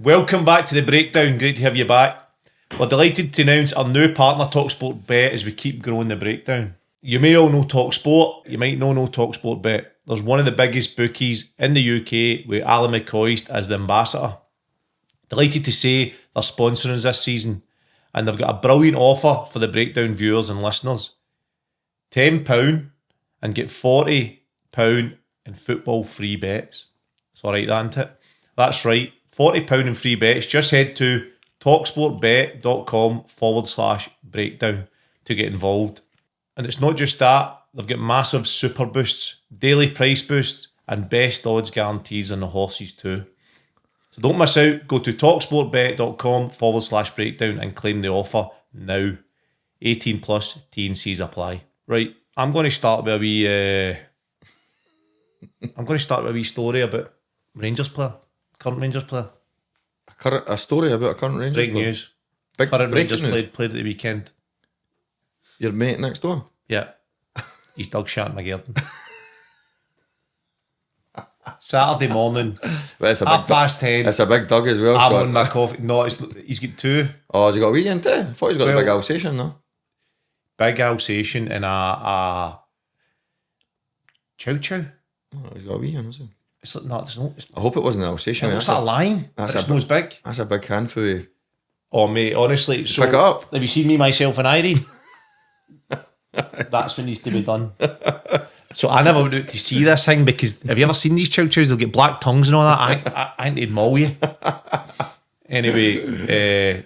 Welcome back to The Breakdown, great to have you back. We're delighted to announce our new partner TalkSport Bet as we keep growing The Breakdown. You may all know TalkSport, you might not know TalkSport Bet. There's one of the biggest bookies in the UK with Alan McCoist as the ambassador. Delighted to say they're sponsoring us this season and they've got a brilliant offer for The Breakdown viewers and listeners. £10 and get £40 in football free bets. It's alright, that, isn't it? That's right. £40 in free bets. Just head to talksportbet.com/breakdown to get involved. And it's not just that, they've got massive super boosts, daily price boosts, and best odds guarantees on the horses too. So don't miss out. Go to talksportbet.com/breakdown and claim the offer now. 18 plus, T&Cs apply. Right, I'm going to start with a wee story about Rangers player. Current Rangers player. A story about a current Rangers Breaking player? news. Big Current Rangers news. played at the weekend. Your mate next door? Yeah. He's dog shot in my garden. Saturday morning, Well, it's a half big past 10. It's a big dog as well. I'm so on my coffee. No, he's got two. Oh, has he got a wee in too? I thought he's got a Well- big Alsatian though. Big Alsatian and a chow chow. Oh, he's got a wee in, has he? It's like, no, there's no. I hope it wasn't an Alsatian. It looks That's like a lion. that's It's a not as big. That's a big handful. Oh, mate, honestly. So, Pick it up. Have you seen me, myself, and Irene? That's what needs to be done. So I never went out to see this thing because have you ever seen these chow chows? They'll get black tongues and all that. I think they'd maul you. Anyway,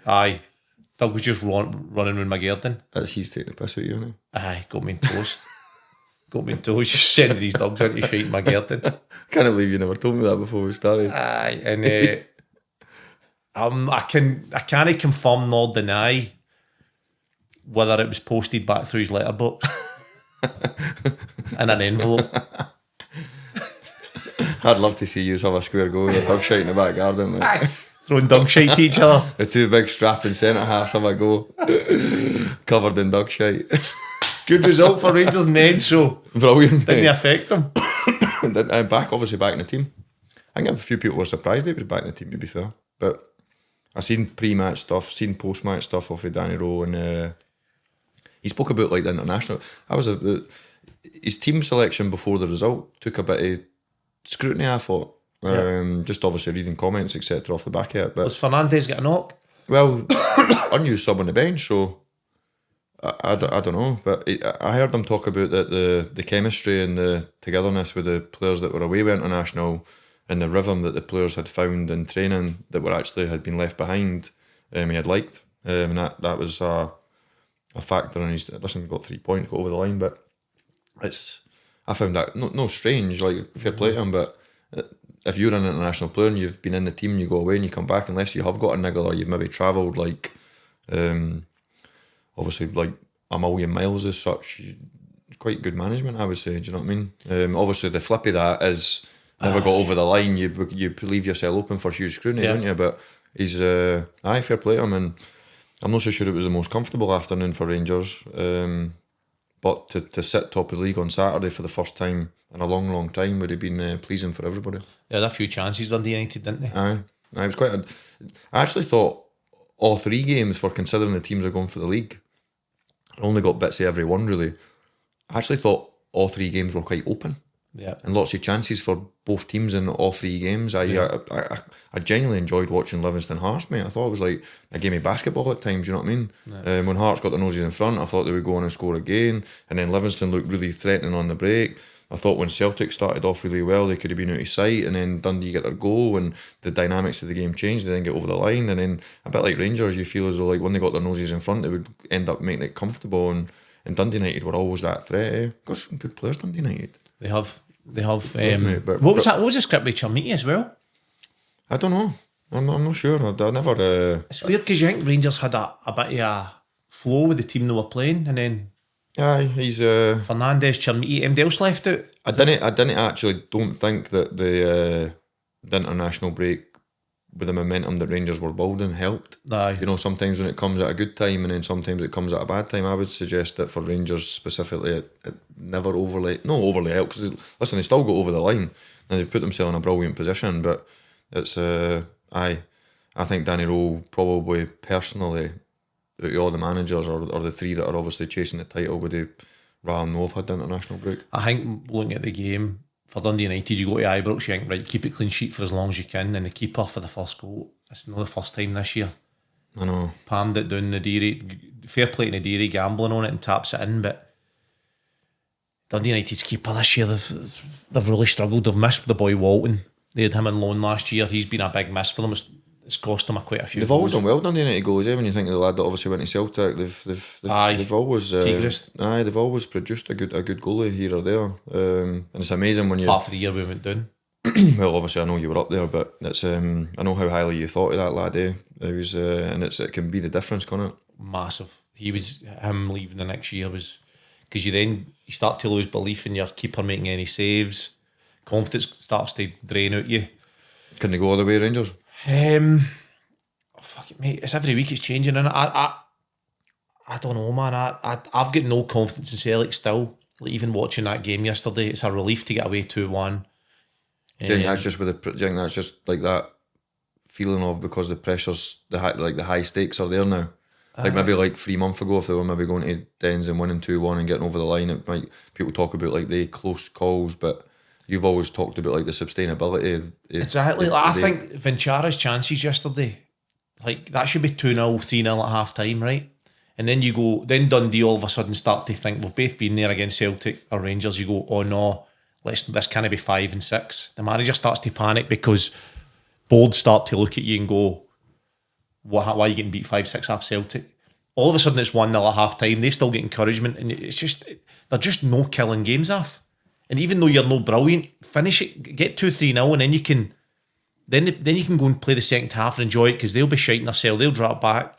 Doug was just running around my garden. He's taking the piss out of you, isn't he? Aye, got me in toast. Just sending these dogs into shite in my garden. Can't believe you never told me that before we started. Aye, and I can't confirm nor deny whether it was posted back through his letterbox in an envelope. I'd love to see you have a square go with a dog shite in the back garden. Like. Aye, throwing dog shite to each other. The two big strapping centre halves have a go, covered in dog shite. Good result for Rangers in the end, so Brilliant. didn't affect them. I'm obviously back in the team. I think a few people were surprised he was back in the team, to be fair. But I seen pre-match stuff, seen post-match stuff off of Danny Rowe, and he spoke about like the international. His team selection before the result took a bit of scrutiny, I thought. Just obviously reading comments, etc. off the back of it. But Does Fernandes get a knock? well, unused sub on the bench, so I don't know. But I heard him talk about that the chemistry and the togetherness with the players that were away with international and the rhythm that the players had found in training that were actually had been left behind. He had liked, and that was a factor in his. Listen, he got 3 points, got over the line, but I found that no strange. Like fair play to him, but if you're an international player and you've been in the team and you go away and you come back, unless you have got a niggle or you've maybe travelled like, obviously like a million miles as such, quite good management, I would say. Do you know what I mean? Obviously the flip of that is never got over the line. You leave yourself open for huge scrutiny, don't you? But he's fair play to him, and I'm not so sure it was the most comfortable afternoon for Rangers. But to sit top of the league on Saturday for the first time in a long time would have been pleasing for everybody. They had a few chances Dundee United, didn't they? Aye, it was quite. I actually thought all three games, for considering the teams are going for the league, only got bits of every one really. I actually thought all three games were quite open. Yeah. And lots of chances for both teams in all three games. I genuinely enjoyed watching Livingston Hearts, mate. I thought it was like a game of basketball at times, you know what I mean? When Hearts got the noses in front, I thought they would go on and score again. And then Livingston looked really threatening on the break. I thought when Celtic started off really well, they could have been out of sight, and then Dundee get their goal and the dynamics of the game changed. They didn't get over the line, and then a bit like Rangers, you feel as though like when they got their noses in front, they would end up making it comfortable. And Dundee United were always that threat. Got some good players, Dundee United. They have. But What was that? What was the script with Chermiti as well? I don't know. I'm not sure. I never. It's weird because you think Rangers had a bit of a flow with the team they were playing, and then Aye, he's. Fernandes, Chermiti, anybody else left out. I didn't actually. Don't think that the international break with the momentum that Rangers were building helped. Aye. You know, sometimes when it comes at a good time and then sometimes it comes at a bad time. I would suggest that for Rangers specifically, it never overly helped. Because listen, they still got over the line and they put themselves in a brilliant position. But it's I think Danny Rowe probably personally, out of all the managers or the three that are obviously chasing the title, would have rather know have had the international break. I think looking at the game, for Dundee United, you go to Ibrox, you think, right, keep it clean sheet for as long as you can, and the keeper for the first goal, it's not the first time this year. I know. Palmed it down the Deary, fair play to Deary, gambling on it and taps it in, but Dundee United's keeper this year, they've really struggled. They've missed the boy Walton. They had him on loan last year. He's been a big miss for them. It's cost them quite a few. They've always done well, Dundee United goals. When you think of the lad that obviously went to Celtic, they've always they've always produced a good goalie here or there. And it's amazing when you half of the year we went down. Well, obviously I know you were up there, but it's I know how highly you thought of that lad. It was and it can be the difference, can't it? Massive. Him leaving the next year was because you start to lose belief in your keeper making any saves. Confidence starts to drain out you. Can they go all the way, Rangers? Fuck it, mate. It's every week it's changing, and I don't know, man. I've got no confidence in Celtic still. Like, even watching that game yesterday, it's a relief to get away 2-1. Do you think that's just like that feeling of because the pressures, the high stakes are there now? Like maybe like 3 months ago, if they were maybe going to Dens and winning 2-1 and getting over the line, it might people talk about like the close calls, but you've always talked about like the sustainability. Exactly. I think Vinchara's chances yesterday, like that should be 2-0, 3-0 at half time, right? And then then Dundee all of a sudden start to think we've both been there against Celtic or Rangers. You go, oh no, this can't be 5 and 6. The manager starts to panic because boards start to look at you and go, why are you getting beat 5-6 off Celtic? All of a sudden it's 1-0 at half time. They still get encouragement, and they're just no killing games off. And even though you're no brilliant, finish it, get 2-3-0, and then you can go and play the second half and enjoy it because they'll be shiting themselves. They'll drop back.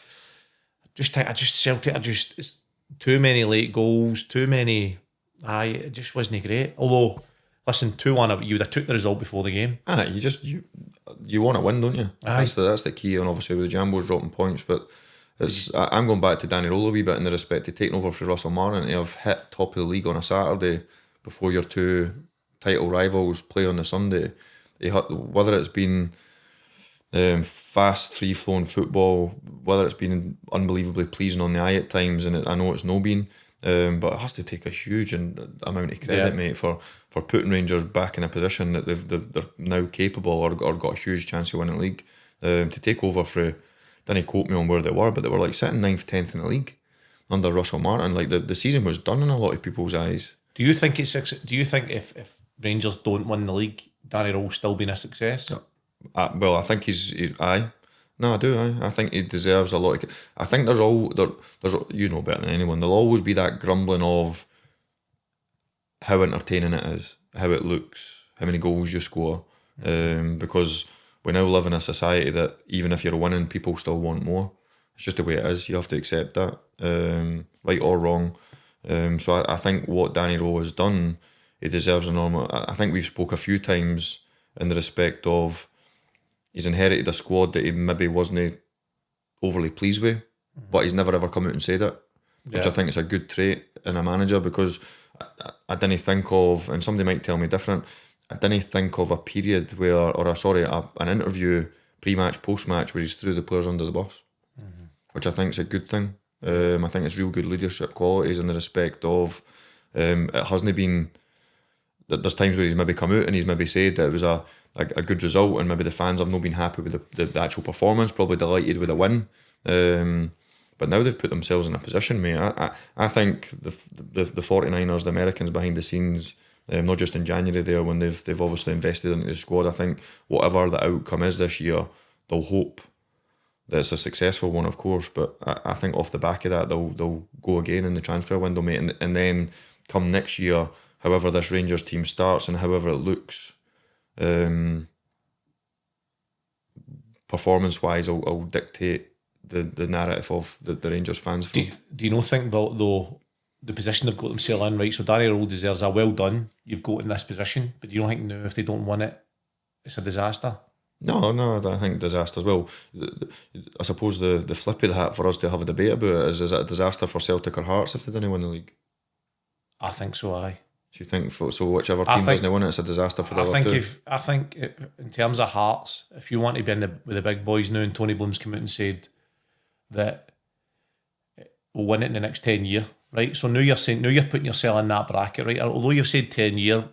Celtic. It's too many late goals, too many. It just wasn't great. Although, listen, 2-1, you would have took the result before the game. You want to win, don't you? That's the key, and obviously with the Jambos dropping points, but I'm going back to Danny Rowe a wee bit in the respect to taking over for Russell Martin to have hit top of the league on a Saturday before your two title rivals play on the Sunday. Whether it's been fast, free-flowing football, whether it's been unbelievably pleasing on the eye at times, and I know it's no been, but it has to take a huge amount of credit, mate, for putting Rangers back in a position that they're now capable or got a huge chance of winning the league. To take over for, didn't quote me on where they were, but they were like sitting 9th, 10th in the league under Russell Martin. Like the season was done in a lot of people's eyes. Do you think if Rangers don't win the league, Danny Rowe will still be a success? Well, I think I do. I think he deserves a lot. I think there's you know better than anyone. There'll always be that grumbling of how entertaining it is, how it looks, how many goals you score, because we now live in a society that even if you're winning, people still want more. It's just the way it is. You have to accept that, right or wrong. So I think what Danny Rowe has done, he deserves a normal. I think we've spoke a few times in the respect of he's inherited a squad that he maybe wasn't overly pleased with, but he's never ever come out and said it, which I think is a good trait in a manager, because I didn't think of, and somebody might tell me different, I didn't think of a period where, an interview pre-match, post-match where he's threw the players under the bus, which I think is a good thing. I think it's real good leadership qualities in the respect of it hasn't been that there's times where he's maybe come out and he's maybe said that it was a good result and maybe the fans have not been happy with the actual performance, probably delighted with the win. But now they've put themselves in a position, mate. I think the 49ers, the Americans behind the scenes, not just in January there when they've obviously invested into the squad, I think whatever the outcome is this year, they'll hope that it's a successful one, of course, but I think off the back of that they'll go again in the transfer window, mate, and then come next year, however this Rangers team starts and however it looks, performance wise, I'll dictate the narrative of the Rangers fans. Do you not think about though the position they've got themselves in, right? So Danny Rowe deserves a well done, you've got in this position, but do you don't think now if they don't win it, it's a disaster? No, I think disaster as well. I suppose the flip of the hat for us to have a debate about it is it a disaster for Celtic or Hearts if they didn't win the league? I think so, aye. Do you think so? Whichever team doesn't win it, it's a disaster for the other two. I think in terms of Hearts, if you want to be with the big boys now, and Tony Bloom's come out and said that we'll win it in the next 10 years, right? So now you're putting yourself in that bracket, right? Although you've said 10 years,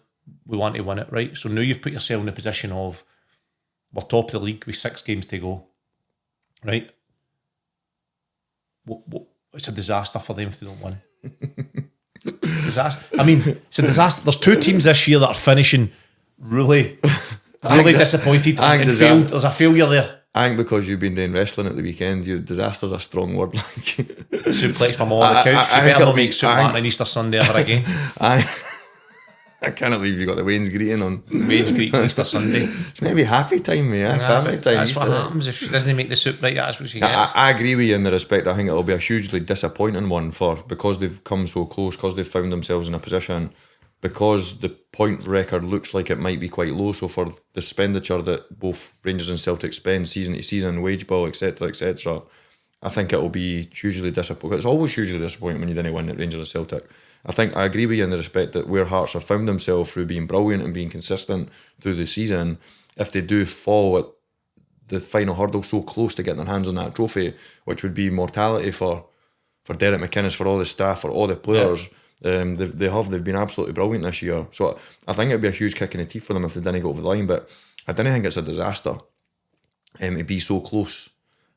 we want to win it, right? So now you've put yourself in the position of we're top of the league with 6 games to go, right? It's a disaster for them if they don't win. Disaster. I mean, it's a disaster. There's 2 teams this year that are finishing really disappointed and failed. There's a failure there. I think because you've been doing wrestling at the weekend, disaster's a strong word. Suplex from all the couch. You better not make Superman on Easter Sunday ever again. I can't believe you got the Wayne's greeting on. Wayne's greeting Easter Sunday. It's maybe happy time, mate. Family time. That's Easter. What happens if she doesn't make the soup right. That's what she gets. I agree with you in the respect. I think it'll be a hugely disappointing one because they've come so close, because they've found themselves in a position, because the point record looks like it might be quite low. So for the expenditure that both Rangers and Celtic spend season to season, wage bill, etc., I think it will be hugely disappointing. It's always hugely disappointing when you didn't win at Rangers and Celtic. I think I agree with you in the respect that where Hearts have found themselves through being brilliant and being consistent through the season, if they do fall at the final hurdle so close to getting their hands on that trophy, which would be mortality for Derek McInnes, for all the staff, for all the players, they've been absolutely brilliant this year. So I think it'd be a huge kick in the teeth for them if they didn't go over the line, but I didn't think it's a disaster to be so close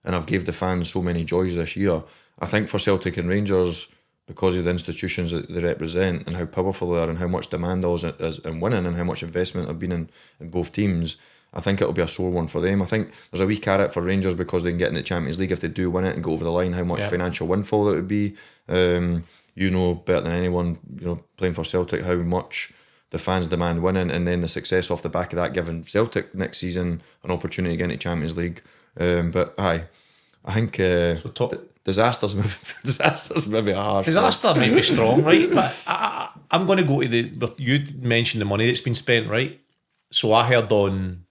and I've gave the fans so many joys this year. I think for Celtic and Rangers, because of the institutions that they represent and how powerful they are and how much demand there is in winning and how much investment have been in both teams, I think it'll be a sore one for them. I think there's a wee carrot for Rangers because they can get in the Champions League if they do win it and go over the line, how much financial windfall it would be. You know better than anyone, playing for Celtic, how much the fans demand winning, and then the success off the back of that giving Celtic next season an opportunity to get into Champions League. But I think disasters maybe a harsh. Disaster might be strong, right? But I'm going to go to you mentioned the money that's been spent, right? So I heard on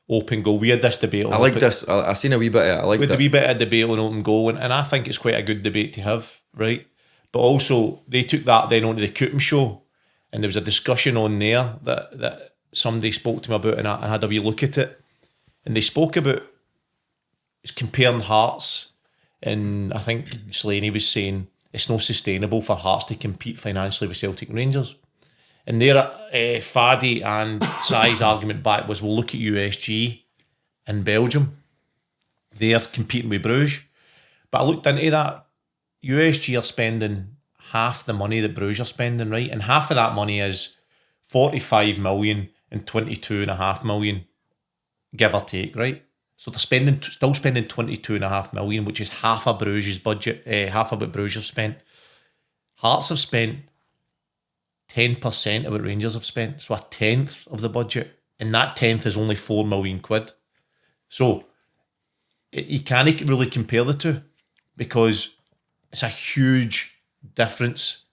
Open Goal, we had this debate on I like this. I seen a wee bit of it. I like the wee bit of debate on Open Goal, and I think it's quite a good debate to have, right? But also they took that then onto the Coopham show, and there was a discussion on there that somebody spoke to me about, and I had a wee look at it, and they spoke about comparing Hearts, and I think Slaney was saying it's not sustainable for Hearts to compete financially with Celtic and Rangers. And there, Faddy and Sai's argument back was, we'll look at USG in Belgium. They're competing with Bruges. But I looked into that. USG are spending half the money that Bruges are spending, right? And half of that money is 45 million and 22.5 million, give or take, right? So they're still spending 22.5 million, which is half of Bruges' budget, half of what Bruges have spent. Hearts have spent 10% of what Rangers have spent, so a tenth of the budget, and that tenth is only 4 million quid. So you can't really compare the two because it's a huge difference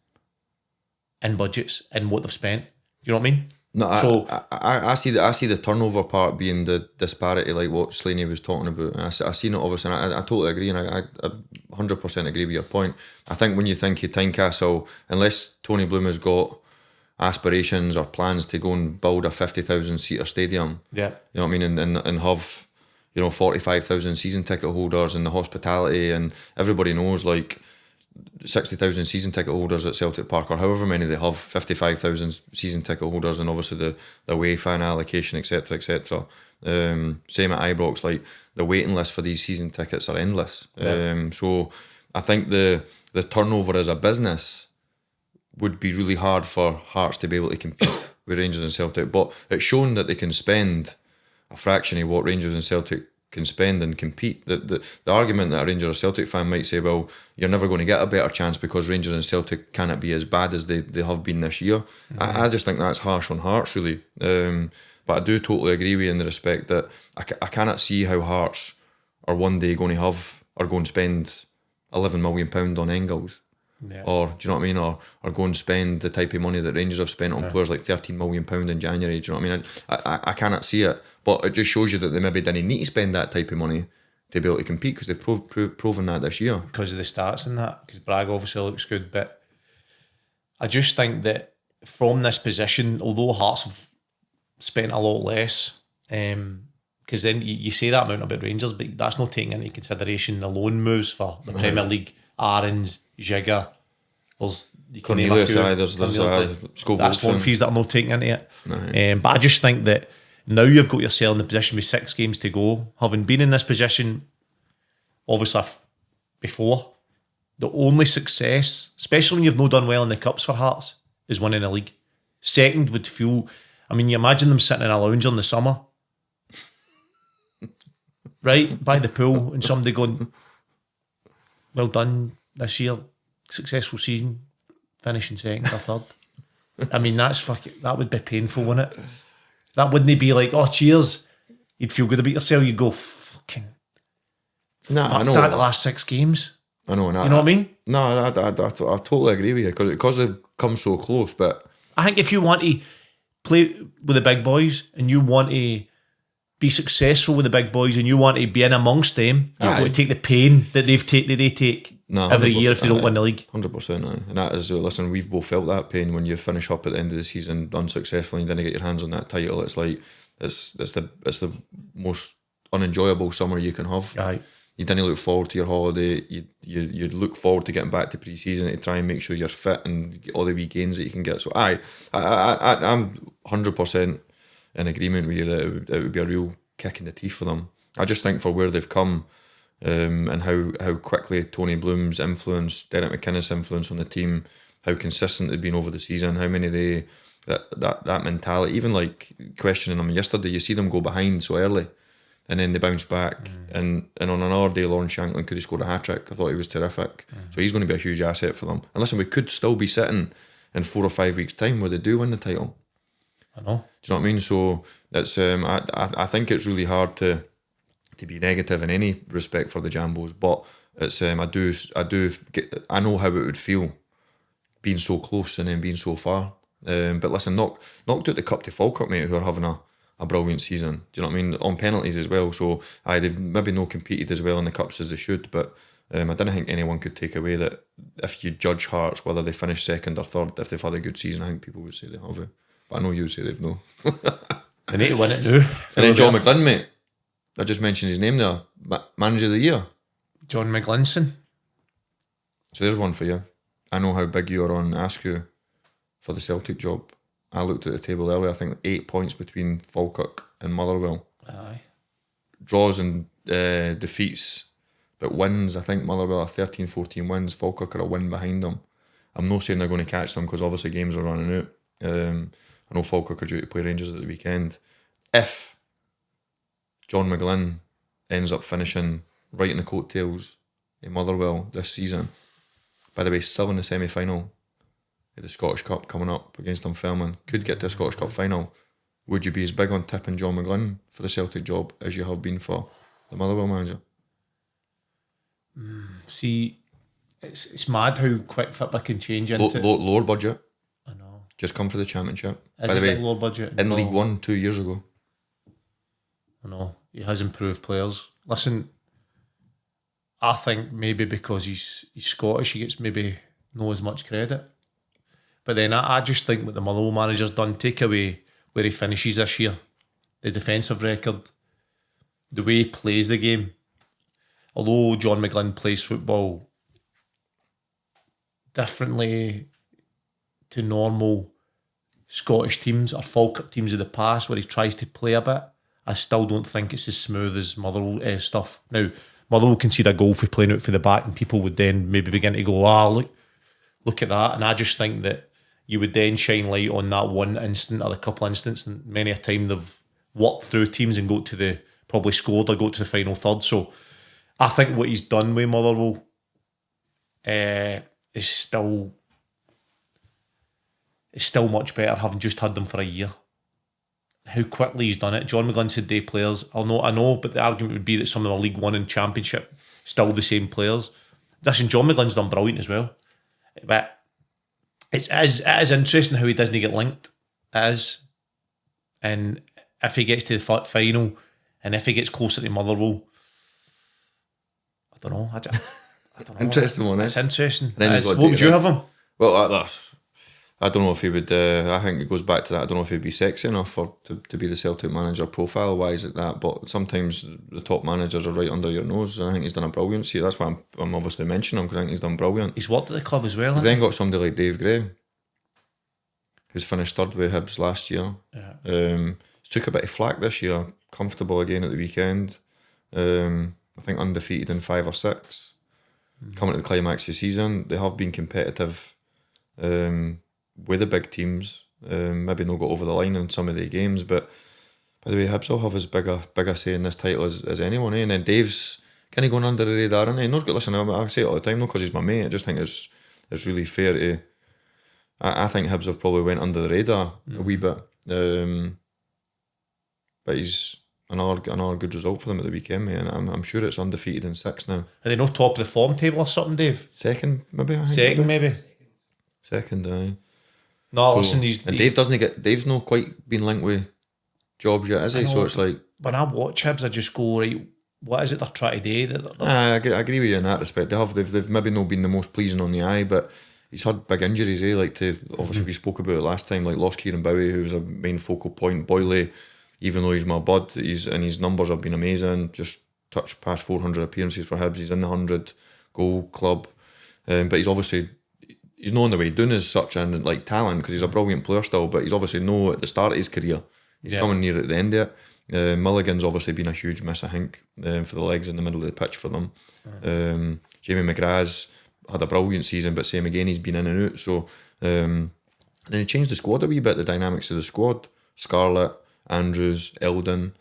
in budgets and what they've spent. You know what I mean? No, I see the turnover part being the disparity, like what Slaney was talking about. And I seen it obviously, and I totally agree, and I 100% agree with your point. I think when you think of Tynecastle, unless Tony Bloom has got aspirations or plans to go and build a 50,000 seater stadium, you know what I mean, and have 45,000 season ticket holders and the hospitality, and everybody knows like 60,000 season ticket holders at Celtic Park, or however many they have, 55,000 season ticket holders, and obviously the away fan allocation, etc. Same at Ibrox, like the waiting list for these season tickets are endless. So I think the turnover as a business would be really hard for Hearts to be able to compete with Rangers and Celtic, but it's shown that they can spend a fraction of what Rangers and Celtic can spend and compete. The argument that a Rangers or Celtic fan might say, well, you're never going to get a better chance because Rangers and Celtic cannot be as bad as they have been this year. I just think that's harsh on Hearts, really. But I do totally agree with you in the respect that I cannot see how Hearts are one day going to have or go and spend £11 million on Engels. Or do you know what I mean? Or go and spend the type of money that Rangers have spent on players like £13 million in January. Do you know what I mean? I cannot see it, but it just shows you that they maybe didn't need to spend that type of money to be able to compete because they've proven that this year. Because of the stats and that, because Bragg obviously looks good, but I just think that from this position, although Hearts have spent a lot less, because then you say that amount about Rangers, but that's not taking into consideration the loan moves for the Premier League. Aarons, Jigger, there's Cornelius, there's Scoville. That's loan fees that I'm not taking into it. But I just think that now you've got yourself in the position with 6 games to go, having been in this position, obviously before, the only success, especially when you've not done well in the Cups for Hearts, is winning a league. Second would feel, I mean, you imagine them sitting in a lounger in the summer, right, by the pool, and somebody going, well done this year, successful season, finishing second or third. I mean, that would be painful, wouldn't it? That wouldn't be like, oh, cheers. You'd feel good about yourself. You'd go, fucking, I know that the last 6 games. I know. You know what I mean? No, I totally agree with you, because they've come so close, but I think if you want to play with the big boys and you want to be successful with the big boys and you want to be in amongst them, you've got to take the pain that they take every year if they don't win the league. 100%. And that is, listen, we've both felt that pain when you finish up at the end of the season unsuccessful and you didn't get your hands on that title. It's like it's the most unenjoyable summer you can have. Right. You didn't look forward to your holiday. You look forward to getting back to pre-season to try and make sure you're fit and get all the wee gains that you can get. So I'm 100% in agreement with you that it would be a real kick in the teeth for them. I just think for where they've come, and how quickly Tony Bloom's influence, Derek McInnes' influence on the team, how consistent they've been over the season, how many that mentality, even like questioning them yesterday, you see them go behind so early and then they bounce back, and on another day Lawrence Shankland could have scored a hat-trick. I thought he was terrific. So he's going to be a huge asset for them. And listen, we could still be sitting in 4 or 5 weeks' time where they do win the title. I know. Do you know what I mean? So that's I think it's really hard to be negative in any respect for the Jambos, but it's I know how it would feel being so close and then being so far. But listen, knocked out the cup to Falkirk, mate, who are having a brilliant season. Do you know what I mean? On penalties as well. So they've maybe not competed as well in the cups as they should, but I didn't think anyone could take away that if you judge Hearts, whether they finish second or third, if they've had a good season, I think people would say they have. But I know you would say they've no. They need to win it now. And then John McGlynn, mate. I just mentioned his name there. Manager of the year. John McGlynn. So there's one for you. I know how big you are on Askew for the Celtic job. I looked at the table earlier. I think 8 points between Falkirk and Motherwell. Aye. Draws and defeats, but wins. I think Motherwell are 13-14 wins. Falkirk are a win behind them. I'm not saying they're going to catch them because obviously games are running out. I know Falkirk are due to play Rangers at the weekend. If John McGlynn ends up finishing right in the coattails in Motherwell this season, by the way, still in the semi-final of the Scottish Cup coming up against Dunfermline, could get to a Scottish Cup final, would you be as big on tipping John McGlynn for the Celtic job as you have been for the Motherwell manager? See, it's mad how quick football can change into lower budget. I know. Just come for the championship. By the way, lower budget in League One 2 years ago. I know. He has improved players. Listen, I think maybe because he's Scottish, he gets maybe not as much credit. But then I just think what the Motherwell manager's done, take away where he finishes this year, the defensive record, the way he plays the game. Although John McGlynn plays football differently to normal Scottish teams or Falkirk teams of the past where he tries to play a bit, I still don't think it's as smooth as Motherwell stuff. Now, Motherwell concede a goal for playing out for the back and people would then maybe begin to go, look at that. And I just think that you would then shine light on that one instant or a couple instants, and many a time they've worked through teams and probably scored or got to the final third. So I think what he's done with Motherwell is still much better, having just had them for a year. How quickly he's done it. John McGlynn said day players. I know, but the argument would be that some of the League One and Championship still the same players. Listen, John McGlynn's done brilliant as well. But it is interesting how he doesn't get linked. It is. And if he gets to the final and if he gets closer to Motherwell, I don't know. I don't know. Interesting one, eh? It's interesting. What would you have him? Well, I don't know if he would. I think it goes back to that. I don't know if he'd be sexy enough to be the Celtic manager profile wise at that. But sometimes the top managers are right under your nose. I think he's done a brilliant. See, that's why I'm obviously mentioning him, because I think he's done brilliant. He's worked at the club as well. He's then got somebody like Dave Gray, who's finished third with Hibs last year. Yeah. He took a bit of flack this year. Comfortable again at the weekend. I think undefeated in 5 or 6. Coming to the climax of the season, they have been competitive. With the big teams, maybe not got over the line in some of the games, but by the way, Hibs will have as bigger say in this title as anyone, eh? And then Dave's kind of going under the radar, and not got listen. I say it all the time, not because he's my mate. I just think it's really fair to. I think Hibs have probably went under the radar a wee bit, but he's another good result for them at the weekend, mate. And I'm sure it's undefeated in 6 now. Are they not top of the form table or something, Dave? Second, maybe. I think Second, maybe. Second, aye. No, So, listen, and Dave's not quite been linked with jobs yet, is he? So it's like, when I watch Hibs, I just go, right, what is it they're trying to do? I agree with you in that respect. They've maybe not been the most pleasing on the eye, but he's had big injuries, eh? Like obviously we spoke about it last time, like lost Kieran Bowie, who was a main focal point. Boyley, even though he's my bud, his numbers have been amazing. Just touched past 400 appearances for Hibs. He's in the 100 goal club, but he's obviously. He's not on the way doing as such and like talent, because he's a brilliant player still, but he's obviously no at the start of his career. He's coming near at the end of it. Mulligan's obviously been a huge miss, I think, for the legs in the middle of the pitch for them. Jamie McGrath's had a brilliant season, but same again, he's been in and out. So and then he changed the squad a wee bit, the dynamics of the squad. Scarlett, Andrews, Eldon,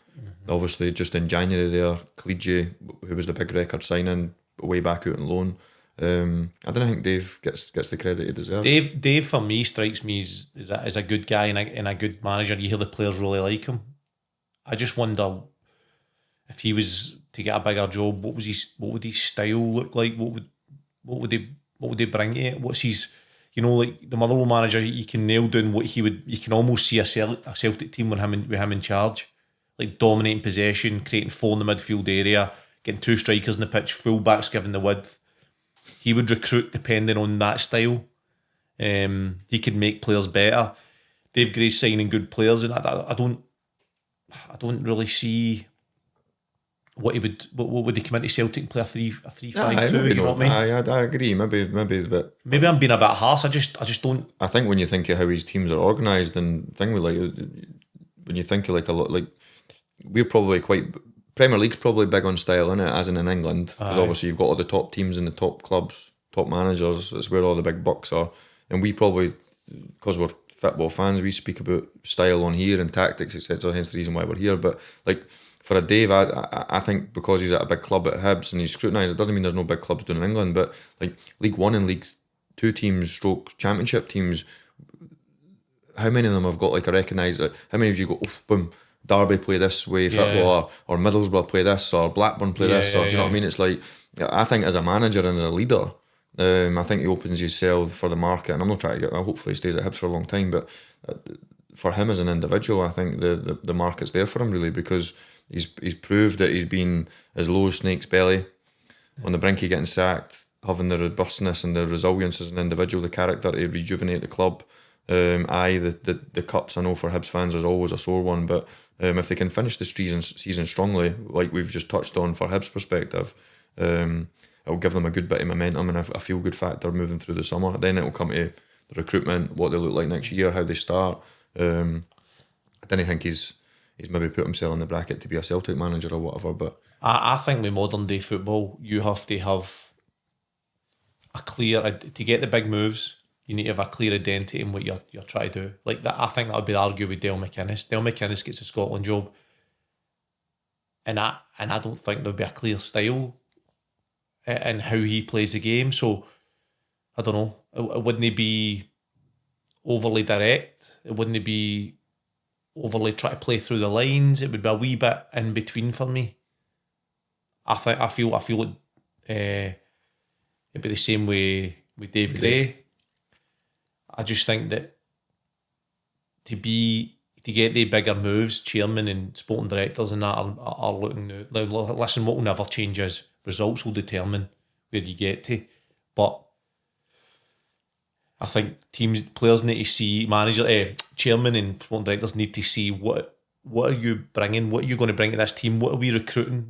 obviously just in January there, Kalidje, who was the big record signing way back out on loan. I don't think Dave gets the credit he deserves. Dave for me strikes me as a good guy and a good manager. You hear the players really like him. I just wonder if he was to get a bigger job, what would his style look like? What would they bring to it? What's his, like the Motherwell manager, you can nail down what he would. You can almost see a Celtic team with him in charge, like dominating possession, creating four in the midfield area, getting 2 strikers in the pitch, full backs giving the width. He would recruit depending on that style. He could make players better. Dave Gray's signing good players, and I don't really see what would he come into Celtic and play a 3-5-2. You know what I mean? I agree. Maybe, but maybe I'm being a bit harsh. I just don't. I think when you think of how his teams are organised and thing with when you think of like a lot, like we're probably quite. Premier League's probably big on style, isn't it? As in England, because obviously you've got all the top teams and the top clubs, top managers. It's where all the big bucks are, and we probably, because we're football fans, we speak about style on here and tactics, etc. Hence the reason why we're here. But like for a Dave, I think because he's at a big club at Hibs and he's scrutinised, it doesn't mean there's no big clubs doing in England. But like League One and League Two teams, stroke Championship teams, how many of them have got like a recognised? Like, how many of you go, boom? Derby play this way, football, or Middlesbrough play this, or Blackburn play this, or do you know what I mean? It's like, I think as a manager and as a leader, I think he opens his cell for the market, and I'm not trying to hopefully he stays at Hibs for a long time, but for him as an individual, I think the market's there for him really, because he's proved that he's been as low as Snake's belly, on the brink of getting sacked, having the robustness and the resilience as an individual, the character to rejuvenate the club. The cups, I know for Hibs fans is always a sore one, but if they can finish the season strongly, like we've just touched on for Hibs' perspective, it'll give them a good bit of momentum and a feel good factor moving through the summer. Then it'll come to the recruitment, what they look like next year, how they start. I didn't think he's maybe put himself in the bracket to be a Celtic manager or whatever, but I think with modern day football, you have to have a clear, to get the big moves, you need to have a clear identity in what you're trying to do. Like that, I think that would be the argument with Dale McInnes. Dale McInnes gets a Scotland job, and I don't think there'll be a clear style in how he plays the game. So I don't know. It wouldn't be overly direct. It wouldn't be overly try to play through the lines. It would be a wee bit in between for me. I feel like it'd be the same way with Dave Gray. I just think that to get the bigger moves, chairman and sporting directors and that are looking now. Listen, what will never change is results will determine where you get to. But I think players need to see, chairman and sporting directors need to see what are you bringing, what are you going to bring to this team, what are we recruiting,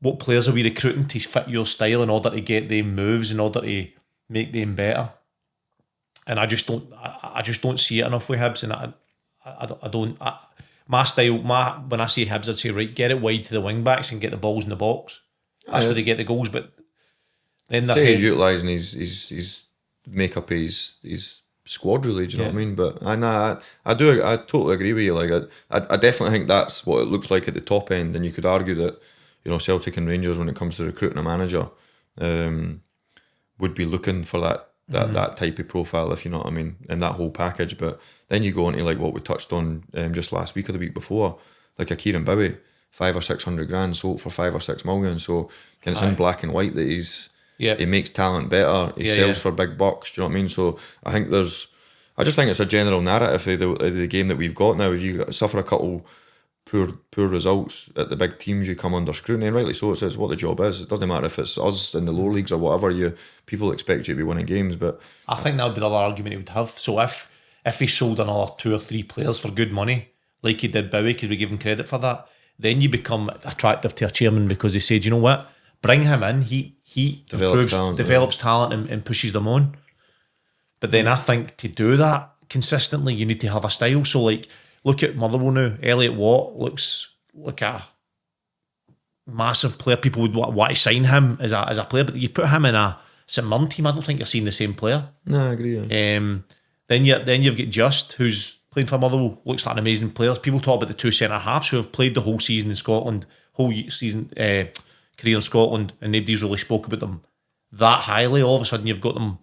what players are we recruiting to fit your style in order to get them moves, in order to make them better. And I just don't see it enough with Hibs, and my style, when I say Hibs, I'd say, right, get it wide to the wing backs and get the balls in the box. That's where they get the goals. But then he's utilising his make up his squad, really. Do you know what I mean? But I totally agree with you. Like I definitely think that's what it looks like at the top end. And you could argue that, you know, Celtic and Rangers, when it comes to recruiting a manager, would be looking for that type of profile, if you know what I mean, in that whole package. But then you go into like what we touched on just last week or the week before, like a Kieran Bowie, 500 or 600 grand sold for 5 or 6 million. So it's in black and white that he makes talent better. He sells for big bucks. Do you know what I mean? So I just think it's a general narrative of the game that we've got now. If you suffer a couple poor results at the big teams, you come under scrutiny, and rightly so. It's what the job is. It doesn't matter if it's us in the lower leagues or whatever. People expect you to be winning games, but I think that would be the other argument he would have. So if he sold another 2 or 3 players for good money, like he did Bowie, because we give him credit for that, then you become attractive to a chairman, because they said, you know what, bring him in. He develops talent and pushes them on. But then I think to do that consistently, you need to have a style. So like, look at Motherwell now. Elliot Watt looks like a massive player. People would want to sign him as a player, but you put him in a St Mirren team, I don't think you're seeing the same player. No, I agree. Yeah. Then you've got Just, who's playing for Motherwell, looks like an amazing player. People talk about the 2 centre halves who have played the whole season in Scotland, career in Scotland, and nobody's really spoke about them that highly. All of a sudden, you've got them.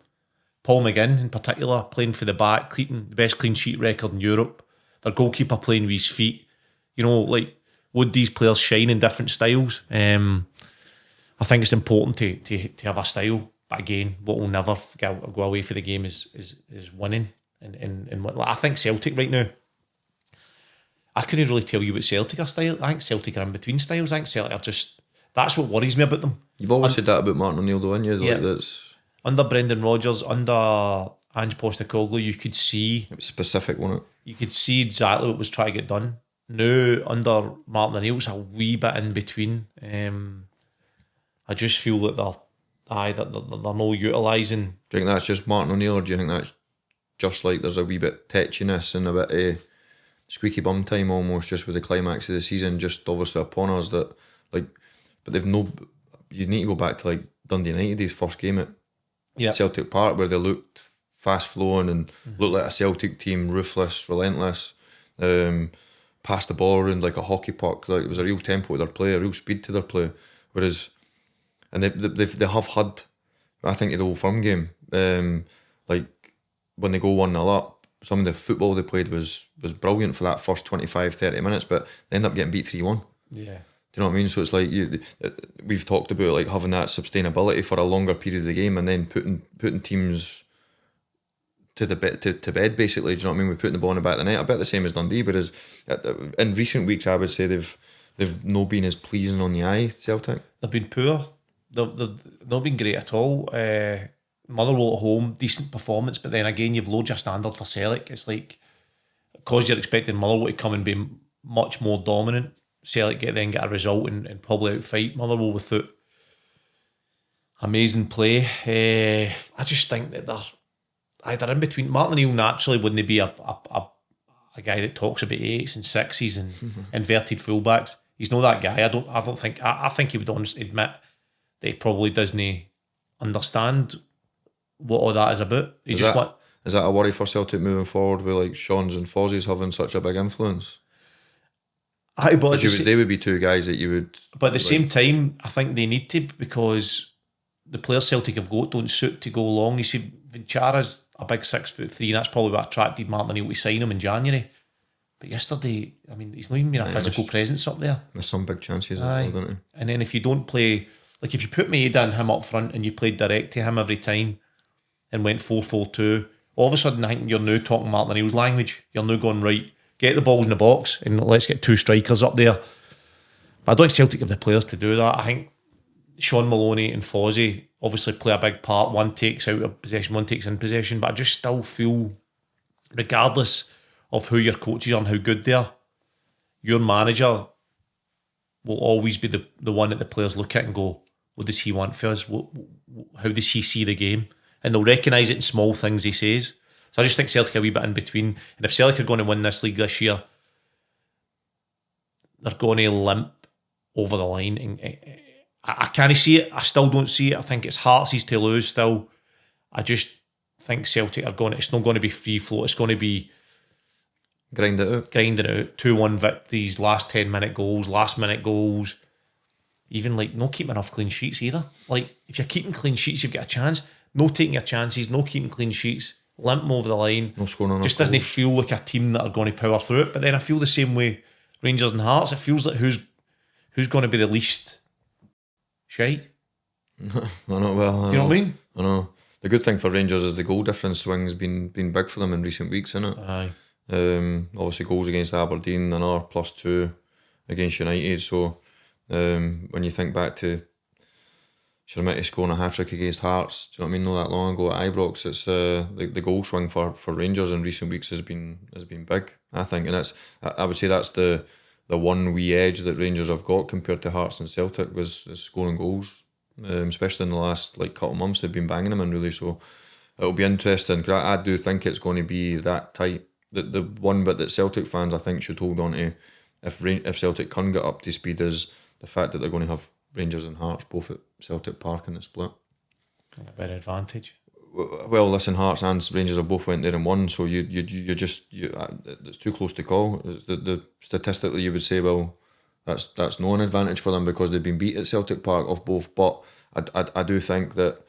Paul McGinn, in particular, playing for the back, keeping the best clean sheet record in Europe. Their goalkeeper playing with his feet. You know, like, would these players shine in different styles? I think it's important to have a style. But again, what will never go away for the game is winning. And I think Celtic right now, I couldn't really tell you what Celtic are style. I think Celtic are in between styles. I think Celtic are just, that's what worries me about them. You've always said that about Martin O'Neill, though, haven't you? Yeah. Like that's under Brendan Rodgers, under Ange Postecoglou, you could see it was specific, wasn't it? You could see exactly what was trying to get done. Now under Martin O'Neill, it's a wee bit in between. I just feel that they're not utilising. Do you think that's just Martin O'Neill, or do you think that's just like there's a wee bit tetchiness and a bit of squeaky bum time almost, just with the climax of the season just obviously upon us, that like, but they've no. You need to go back to like Dundee United's first game at Celtic Park, where they looked fast flowing and looked like a Celtic team, ruthless, relentless, passed the ball around like a hockey puck. Like, it was a real tempo to their play, a real speed to their play. Whereas, and they have had, I think, the Old Firm game, like when they go 1-0 up, some of the football they played was brilliant for that first 25-30 minutes, but they end up getting beat 3-1. Yeah. Do you know what I mean? So it's like we've talked about like having that sustainability for a longer period of the game, and then putting teams to bed basically. Do you know what I mean? We're putting the ball in the back of the net. I bet the same as Dundee, but in recent weeks I would say they've not been as pleasing on the eye. Celtic, they've been poor. They've not been great at all. Motherwell at home, decent performance, but then again you've lowered your standard for Celtic. It's like, because you're expecting Motherwell to come and be much more dominant, Celtic then get a result and probably outfight Motherwell without amazing play. I just think that they're in between. Martin O'Neill naturally wouldn't be a guy that talks about 8s and 6s and inverted fullbacks. He's not that guy. I think he would honestly admit that he probably doesn't understand what all that is about. Is that a worry for Celtic moving forward, with like Sean's and Fozzie's having such a big influence? They would be 2 guys that you would. But at the same time, I think they need to, because the players Celtic have got don't suit to go long. You see, Vinchara's a big 6'3", and that's probably what attracted Martin O'Neill to sign him in January. But yesterday, I mean, he's not even been a physical presence up there. There's some big chances, don't he? And then if you don't play, like if you put Maeda and him up front and you played direct to him every time and went 4-4-2, all of a sudden I think you're now talking Martin O'Neill's language. You're now going, right, get the balls in the box and let's get 2 strikers up there. But I don't think Celtic have the players to do that. I think Sean Maloney and Fozzie obviously play a big part. One takes out of possession, one takes in possession. But I just still feel, regardless of who your coaches are and how good they are, your manager will always be the one that the players look at and go, what does he want for us? How does he see the game? And they'll recognise it in small things he says. So I just think Celtic are a wee bit in between. And if Celtic are going to win this league this year, they're going to limp over the line. And I can't see it. I still don't see it. I think it's Hearts' to lose still. I just think Celtic are going. It's not going to be free flow. It's going to be Grinding it out. 2-1 victories, last 10-minute goals, last-minute goals. Even like not keeping enough clean sheets either. Like if you're keeping clean sheets, you've got a chance. No taking your chances, no keeping clean sheets, limping over the line. No scoring on. Just doesn't feel like a team that are going to power through it. But then I feel the same way Rangers and Hearts. It feels like who's going to be the least shite. I know. Well, do you know what I mean? I know. The good thing for Rangers is the goal difference swing's been big for them in recent weeks, isn't it? Aye. Obviously goals against Aberdeen, another +2 against United. So when you think back to Shermity scoring a hat-trick against Hearts, do you know what I mean? Not that long ago at Ibrox, it's the goal swing for Rangers in recent weeks has been big, I think, and I would say that's the one wee edge that Rangers have got compared to Hearts and Celtic is scoring goals, especially in the last couple of months they've been banging them in really. So it'll be interesting because I do think it's going to be that tight. The one bit that Celtic fans I think should hold on to if Celtic can get up to speed is the fact that they're going to have Rangers and Hearts both at Celtic Park in the split. A better advantage. Well, listen, Hearts and Rangers have both went there and won, so you it's too close to call. The statistically you would say, well, that's no an advantage for them because they've been beat at Celtic Park off both. But I do think that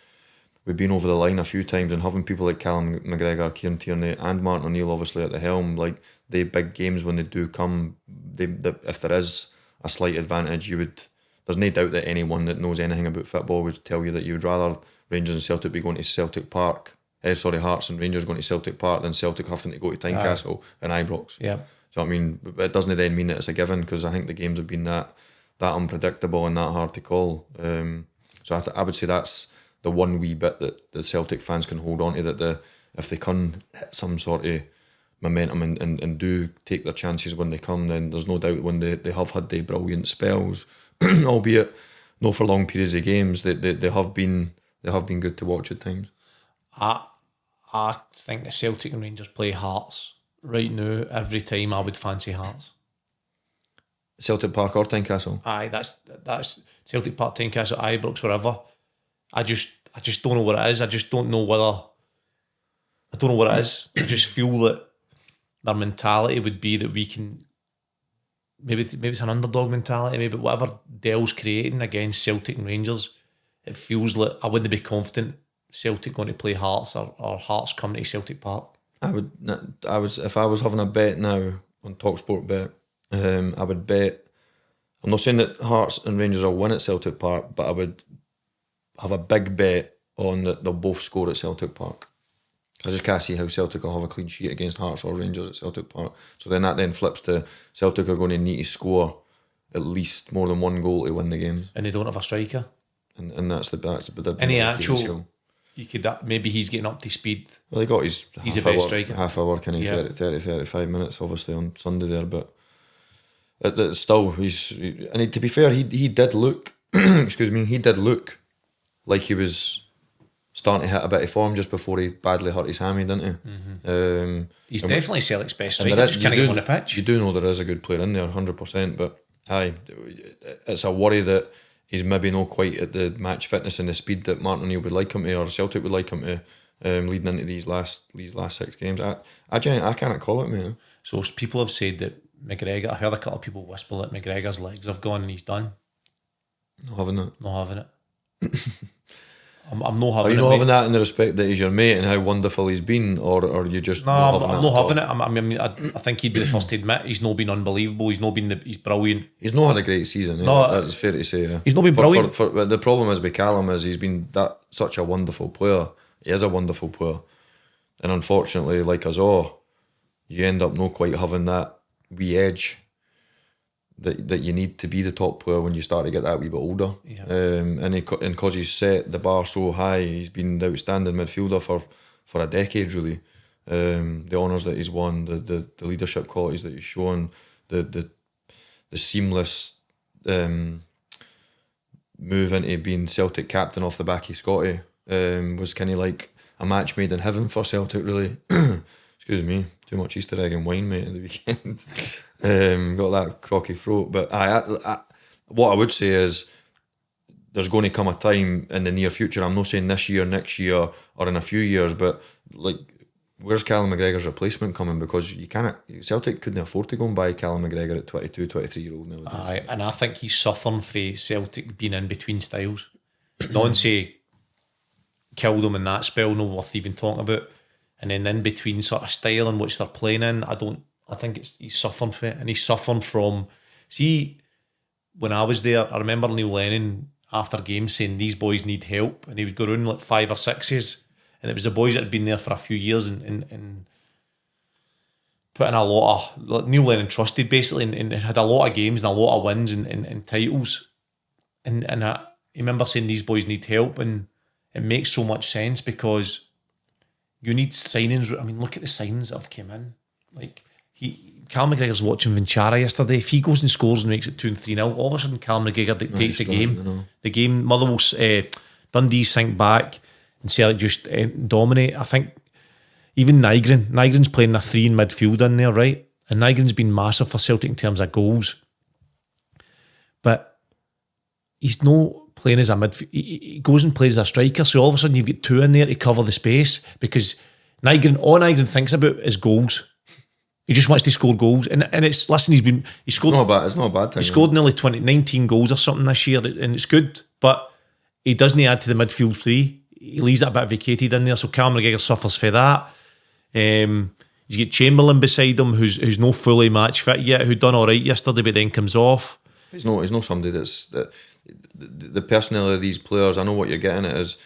we've been over the line a few times, and having people like Callum McGregor, Kieran Tierney, and Martin O'Neill obviously at the helm, like they big games when they do come, if there is a slight advantage, there's no doubt that anyone that knows anything about football would tell you that you would rather Rangers and Celtic be going to Celtic Park, Hearts and Rangers going to Celtic Park than Celtic having to go to Tynecastle and Ibrox. Yeah. So I mean, it doesn't then mean that it's a given because I think the games have been that unpredictable and that hard to call. So I would say that's the one wee bit that the Celtic fans can hold on to, that if they can hit some sort of momentum and do take their chances when they come, then there's no doubt when they have had the brilliant spells, albeit not for long periods of games, they have been good to watch at times. I think the Celtic and Rangers play Hearts right now. Every time I would fancy Hearts. Celtic Park or Tynecastle? Aye, that's Celtic Park, Tynecastle, Ibrox, wherever. I just don't know what it is. I just don't know whether. I don't know what it is. I just feel that their mentality would be that we can. Maybe it's an underdog mentality. Maybe whatever Dell's creating against Celtic and Rangers, it feels like I wouldn't be confident Celtic going to play Hearts or Hearts coming to Celtic Park. I would if I was having a bet now on TalkSport Bet, I would bet. I'm not saying that Hearts and Rangers will win at Celtic Park, but I would have a big bet on that they'll both score at Celtic Park. I just can't see how Celtic will have a clean sheet against Hearts or Rangers at Celtic Park. So then that flips to Celtic are going to need to score at least more than one goal to win the game. And they don't have a striker. And that's the any actual. You could maybe he's getting up to speed. Well, he got his half hour kind of 30-35 minutes obviously on Sunday there, but it's still and to be fair, he did look excuse me, he did look like he was starting to hit a bit of form just before he badly hurt his hammy, didn't he? Mm-hmm. He's definitely Celtic's best striker. Just can't get on the pitch. You do know there is a good player in there, 100%, but aye, it's a worry that he's maybe not quite at the match fitness and the speed that Martin O'Neill would like him to, or Celtic would like him to, leading into these last 6 games. I cannot call it, man. So people have said that McGregor. I heard a couple of people whisper that McGregor's legs have gone and he's done. Not having it. I'm not having it. Are you not having that in the respect that he's your mate and how wonderful he's been, or are you just I'm not having it. I think he'd be the first to admit he's not been unbelievable. He's not been he's brilliant. He's not had a great season. No, that's fair to say. Yeah. He's not been brilliant. But the problem is with Callum is he's been such a wonderful player. He is a wonderful player, and unfortunately, like us all, you end up not quite having that wee edge that you need to be the top player when you start to get that wee bit older. Yeah. And because he's set the bar so high, he's been the outstanding midfielder for a decade really. The honours that he's won, the leadership qualities that he's shown, the seamless move into being Celtic captain off the back of Scotty was kind of like a match made in heaven for Celtic really. Excuse me, too much Easter egg and wine, mate, at the weekend. Got that crocky throat. But what I would say is there's going to come a time in the near future, I'm not saying this year, next year, or in a few years, but like, where's Callum McGregor's replacement coming? Because Celtic couldn't afford to go and buy Callum McGregor at 22, 23-year-old nowadays. Aye, and I think he's suffering for Celtic being in between styles. Nonce killed him in that spell, no worth even talking about. And then in between sort of style in which they're playing in, I think he's suffering for it. And he's suffering from, see, when I was there, I remember Neil Lennon after games saying these boys need help, and he would go around like 5 or 6s, and it was the boys that had been there for a few years and put in a lot of, like, Neil Lennon trusted basically, and had a lot of games and a lot of wins and titles, and I remember saying these boys need help, and it makes so much sense because you need signings. I mean, look at the signings that have come in. Like, Callum McGregor's watching Vinchara yesterday. If he goes and scores and makes it 2 and 3-0, all of a sudden Callum McGregor dictates the game. The game, Motherwell, Dundee sink back and Celtic just dominate. I think even Nygren's playing a 3 in midfield in there, right? And Nygren's been massive for Celtic in terms of goals. But he's no playing as a midfield. He goes and plays as a striker, so all of a sudden you've got 2 in there to cover the space because all Nygren thinks about is goals. He just wants to score goals, and it's, listen, he's scored. It's not a bad thing. He scored nearly 19 goals or something this year, and it's good. But he doesn't add to the midfield 3. He leaves that bit vacated in there, so Callum McGregor suffers for that. He's got Chamberlain beside him, who's no fully match fit yet, who done all right yesterday, but then comes off. He's not somebody the personality of these players. I know what you're getting at is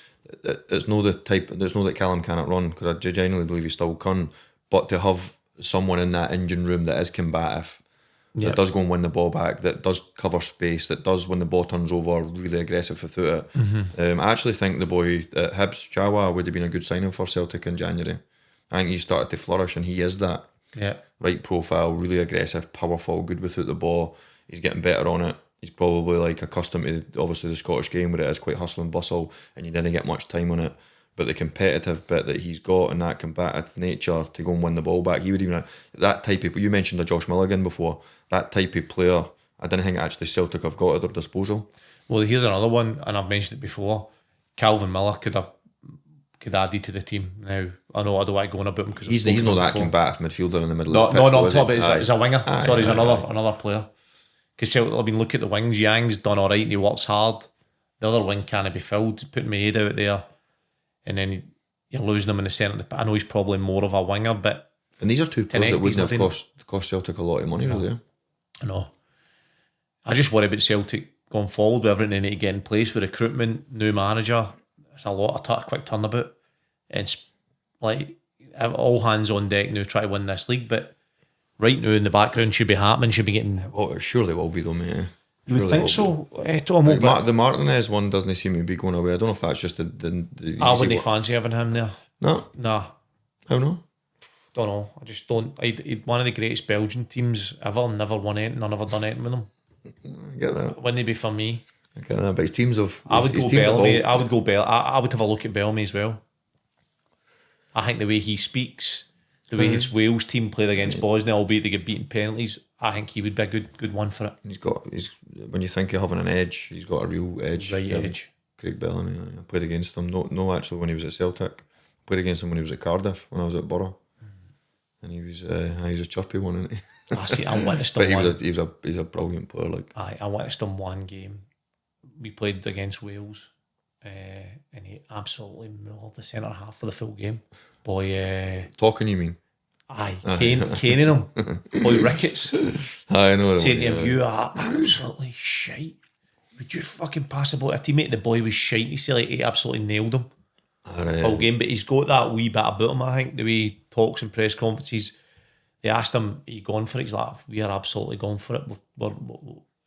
it's not that Callum cannot run, because I genuinely believe he still can, but to have someone in that engine room that is combative, that does go and win the ball back, that does cover space, that does, when the ball turns over, really aggressive without it. I actually think the boy at Hibs, Chawa, would have been a good signing for Celtic in January. I think he started to flourish, and he is that. Yeah. Right profile, really aggressive, powerful, good without the ball. He's getting better on it. He's probably like accustomed to obviously the Scottish game where it is quite hustle and bustle and you didn't get much time on it. But the competitive bit that he's got and that combative nature to go and win the ball back, he would even, that type of, you mentioned a Josh Milligan before, that type of player, I didn't think actually Celtic have got at their disposal. Well, here's another one, and I've mentioned it before. Calvin Miller could add to the team now. I know I don't want to go on about him because he's not that combative midfielder in the middle of the pitch. No, I'm talking about he's a winger. He's another player. Because Celtic, I mean, look at the wings. Yang's done all right and he works hard. The other wing can't be filled. Put Maeda out there, and then you're losing him in the centre. I know he's probably more of a winger, but and these are 2 players that wouldn't have cost Celtic a lot of money, really. I know. I just worry about Celtic going forward with everything they need to get in place with recruitment, new manager. It's a lot of quick turnabout. It's like all hands on deck now try to win this league, but right now in the background should be happening, should be getting... Well, it surely will be though, mate. You would think so? The Martinez one doesn't seem to be going away. I don't know if that's just the I wouldn't fancy having him there. No? Nah. How no? Don't know. I just don't... He'd one of the greatest Belgian teams ever, never won anything, I never done anything with him. I get that. Wouldn't he be for me? I get that, but his teams of... I would go Bellamy. I would have a look at Bellamy as well. I think the way he speaks, the way his Wales team played against Bosnia, albeit they get beaten penalties, I think he would be a good one for it. He's when you think of having an edge, he's got a real edge. Right edge. Craig Bellamy. I played against him. No, actually, when he was at Celtic. I played against him when he was at Cardiff, when I was at Borough. And he was a chirpy one, isn't he? I see. I witnessed him. But he's a brilliant player. Like, I witnessed him one game. We played against Wales, and he absolutely mauled the centre half for the full game. Boy, talking, you mean? Aye, caning him. Boy, Ricketts. I know. Saying to him, "You are absolutely shite. Would you fucking pass the ball?" A teammate, the boy was shite. He said like he absolutely nailed him. Full game, but he's got that wee bit about him. I think the way he talks in press conferences. He asked him, "Are you going for it?" He's like, "We are absolutely going for it."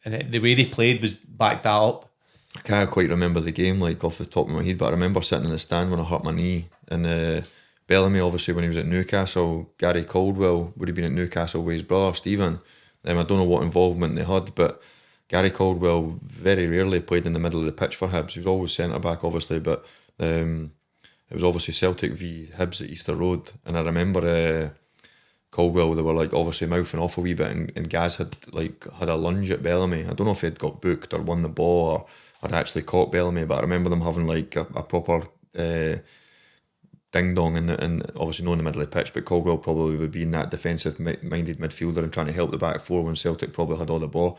And the way they played was backed that up. I can't quite remember the game like off the top of my head, but I remember sitting in the stand when I hurt my knee, and Bellamy, obviously when he was at Newcastle, Gary Caldwell would have been at Newcastle with his brother Stephen. I don't know what involvement they had, but Gary Caldwell very rarely played in the middle of the pitch for Hibs. He was always centre back, obviously, but it was obviously Celtic v Hibs at Easter Road, and I remember Caldwell, they were like obviously mouthing off a wee bit, and Gaz had a lunge at Bellamy. I don't know if he'd got booked or won the ball or had actually caught Bellamy, but I remember them having like a proper ding dong and obviously not in the middle of the pitch, but Caldwell probably would be in that defensive minded midfielder and trying to help the back four when Celtic probably had all the ball.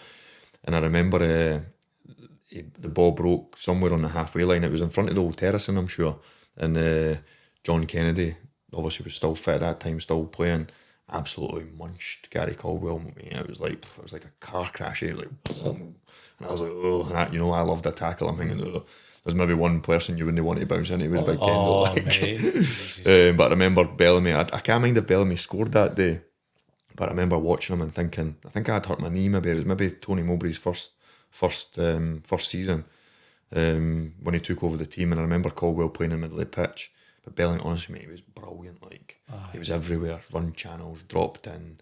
And I remember the ball broke somewhere on the halfway line. It was in front of the old terracing, I'm sure, and John Kennedy obviously was still fit at that time, still playing. Absolutely munched Gary Caldwell. It was like a car crash. It was like, boom. And I was like, oh, and I loved the tackle. I'm thinking, oh, there's maybe one person you wouldn't want to bounce into. It was Big Kendall. But I remember Bellamy. I can't mind if Bellamy scored that day, but I remember watching him and thinking, I think I had hurt my knee. Maybe it was maybe Tony Mowbray's first season when he took over the team, and I remember Caldwell playing in the middle of the pitch. But Bellamy, honestly, mate, he was brilliant. He was everywhere, run channels, dropped in,